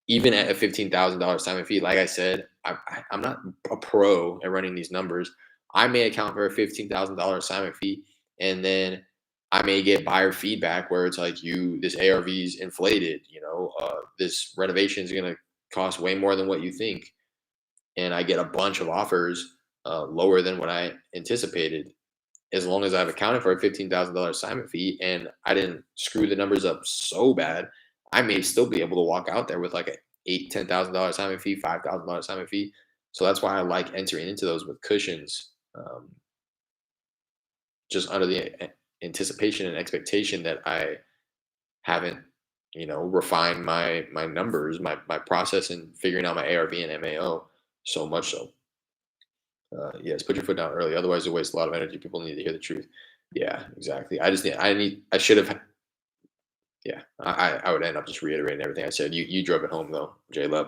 even at a $15,000 assignment fee, like I said, I'm not a pro at running these numbers. I may account for a $15,000 assignment fee, and then I may get buyer feedback where it's like, this ARV is inflated. This renovation is going to cost way more than what you think, and I get a bunch of offers lower than what I anticipated. As long as I've accounted for a $15,000 assignment fee and I didn't screw the numbers up so bad, I may still be able to walk out there with like a $10,000 assignment fee, $5,000 assignment fee. So that's why I like entering into those with cushions, just under the anticipation and expectation that I haven't, refined my numbers, my process in figuring out my ARV and MAO so much so. Yes, put your foot down early. Otherwise, you waste a lot of energy. People need to hear the truth. Yeah, exactly. I should have. Yeah, I would end up just reiterating everything I said. You drove it home though, J Lub.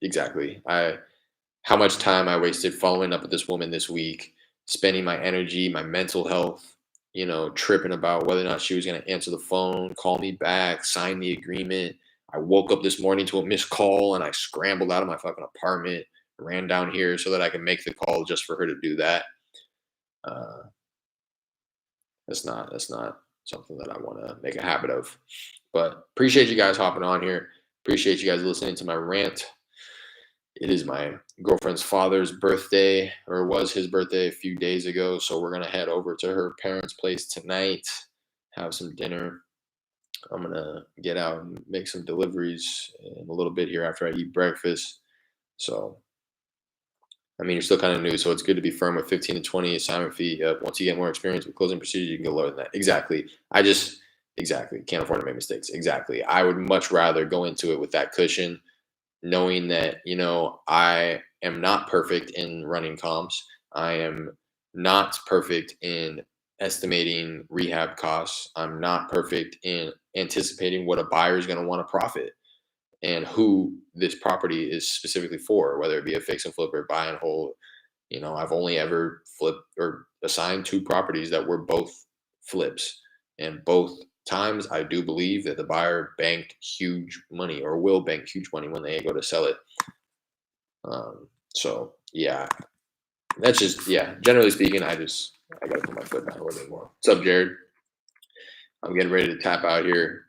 Exactly. How much time I wasted following up with this woman this week, spending my energy, my mental health, tripping about whether or not she was going to answer the phone, call me back, sign the agreement. I woke up this morning to a missed call and I scrambled out of my fucking apartment, ran down here so that I could make the call just for her to do that. Uh, that's not something that I want to make a habit of. But appreciate you guys hopping on here. Appreciate you guys listening to my rant. It is my girlfriend's father's birthday, or was his birthday a few days ago. So we're going to head over to her parents' place tonight, have some dinner. I'm going to get out and make some deliveries in a little bit here after I eat breakfast. So, I mean, you're still kind of new, so it's good to be firm with 15 to 20 assignment fee. Once you get more experience with closing procedures, you can go lower than that. Exactly. Exactly. Can't afford to make mistakes. Exactly. I would much rather go into it with that cushion, knowing that, I am not perfect in running comps. I am not perfect in estimating rehab costs. I'm not perfect in anticipating what a buyer is going to want to profit and who this property is specifically for, whether it be a fix and flip or buy and hold. I've only ever flipped or assigned 2 properties that were both flips, and both times I do believe that the buyer banked huge money or will bank huge money when they go to sell it. So yeah, that's just, yeah, generally speaking, I gotta put my foot down a little bit more. What's up, Jared? I'm getting ready to tap out here.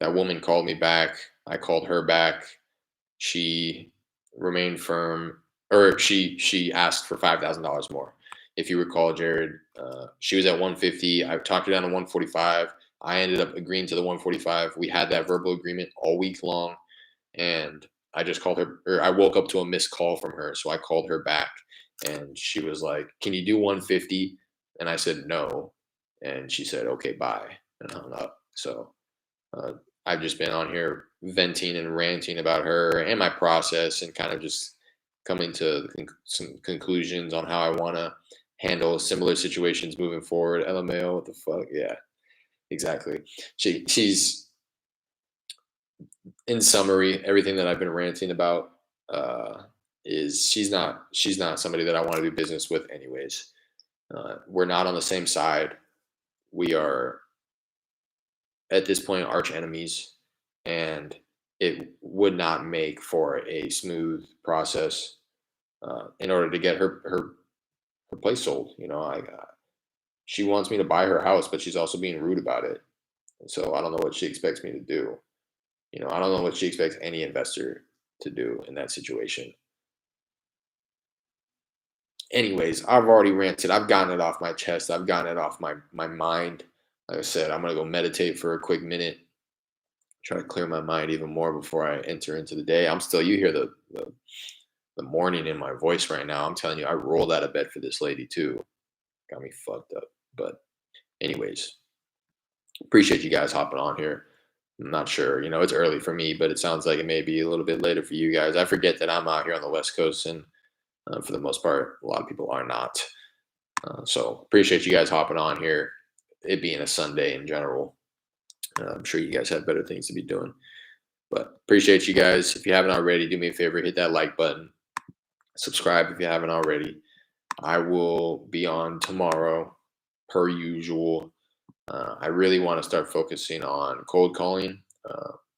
That woman called me back. I called her back. She remained firm, or she asked for $5,000 more. If you recall, Jared, she was at 150. I talked her down to 145. I ended up agreeing to the 145. We had that verbal agreement all week long, and I just called her, or I woke up to a missed call from her, so I called her back, and she was like, "Can you do 150?" And I said no, and she said, "Okay, bye," and hung up. So uh, I've just been on here venting and ranting about her and my process, and kind of just coming to some conclusions on how I want to handle similar situations moving forward. LMAO, what the fuck? Yeah, exactly. She's in summary, everything that I've been ranting about is she's not somebody that I want to do business with, anyways. We're not on the same side. We are at this point arch enemies, and it would not make for a smooth process in order to get her place sold. She wants me to buy her house, but she's also being rude about it. And so I don't know what she expects me to do. I don't know what she expects any investor to do in that situation. Anyways, I've already ranted. I've gotten it off my chest. I've gotten it off my mind. Like I said, I'm gonna go meditate for a quick minute, try to clear my mind even more before I enter into the day. You hear the morning in my voice right now. I'm telling you, I rolled out of bed for this lady too. Got me fucked up. But anyways, appreciate you guys hopping on here. I'm not sure, it's early for me, but it sounds like it may be a little bit later for you guys. I forget that I'm out here on the West Coast, and for the most part, a lot of people are not. So appreciate you guys hopping on here. It being a Sunday in general, I'm sure you guys have better things to be doing. But appreciate you guys. If you haven't already, do me a favor, hit that like button. Subscribe if you haven't already. I will be on tomorrow, per usual. I really want to start focusing on cold calling.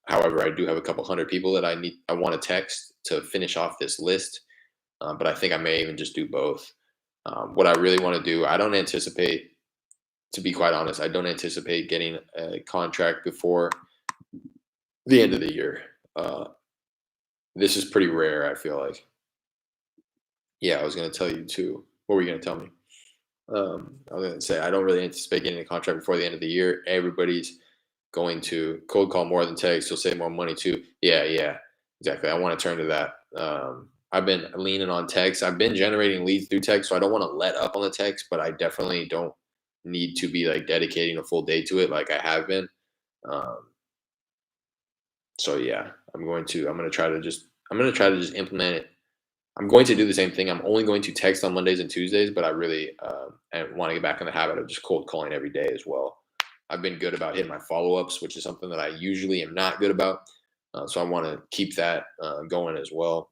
However, I do have a couple hundred people that I want to text to finish off this list. But I think I may even just do both. What I really want to do, I don't anticipate, to be quite honest, I don't anticipate getting a contract before the end of the year. This is pretty rare, I feel like. Yeah, I was going to tell you too. What were you going to tell me? I was going to say, I don't really anticipate getting a contract before the end of the year. Everybody's going to cold call more than text. You'll save more money too. Yeah, exactly. I want to turn to that. I've been leaning on text. I've been generating leads through text, so I don't want to let up on the text, but I definitely don't need to be like dedicating a full day to it like I have been. Um, so yeah, I'm going to try to just implement it. I'm going to do the same thing. I'm only going to text on Mondays and Tuesdays, but I really want to get back in the habit of just cold calling every day as well. I've been good about hitting my follow-ups, which is something that I usually am not good about. So I want to keep that going as well.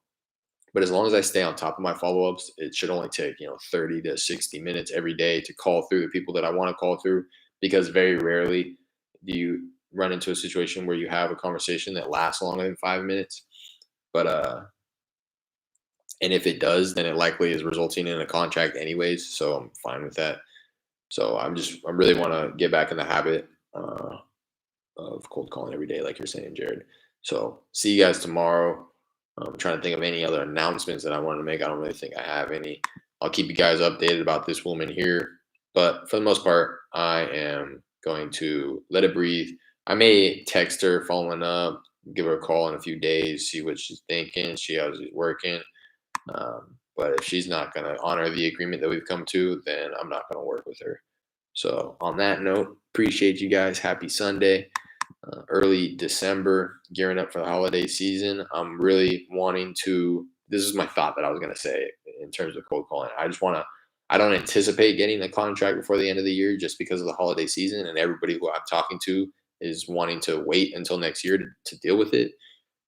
But as long as I stay on top of my follow-ups, it should only take, 30 to 60 minutes every day to call through the people that I want to call through, because very rarely do you run into a situation where you have a conversation that lasts longer than 5 minutes. But and if it does, then it likely is resulting in a contract anyways. So I'm fine with that. So I really want to get back in the habit of cold calling every day, like you're saying, Jared. So see you guys tomorrow. I'm trying to think of any other announcements that I wanted to make. I don't really think I have any. I'll keep you guys updated about this woman here. But for the most part, I am going to let it breathe. I may text her following up, give her a call in a few days, see what she's thinking, see how she's working. But if she's not going to honor the agreement that we've come to, then I'm not going to work with her. So on that note, appreciate you guys. Happy Sunday. Early December, gearing up for the holiday season. I'm really wanting to. This is my thought that I was going to say in terms of cold calling. I don't anticipate getting a contract before the end of the year just because of the holiday season, and everybody who I'm talking to is wanting to wait until next year to deal with it.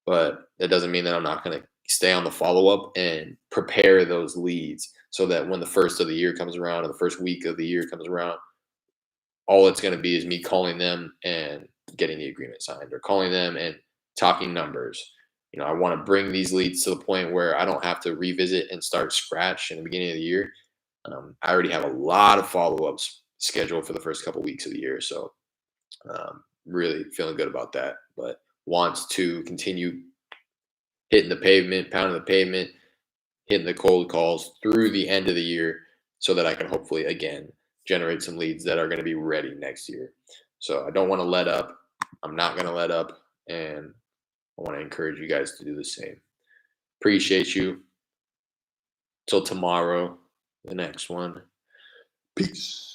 But that doesn't mean that I'm not going to stay on the follow up and prepare those leads so that when the first of the year comes around or the first week of the year comes around, all it's going to be is me calling them and getting the agreement signed, or calling them and talking numbers. I want to bring these leads to the point where I don't have to revisit and start scratch in the beginning of the year. I already have a lot of follow-ups scheduled for the first couple weeks of the year. So really feeling good about that, but wants to continue hitting the pavement, pounding the pavement, hitting the cold calls through the end of the year so that I can hopefully, again, generate some leads that are going to be ready next year. So I don't want to let up. I'm not going to let up. And I want to encourage you guys to do the same. Appreciate you. Till tomorrow, the next one. Peace.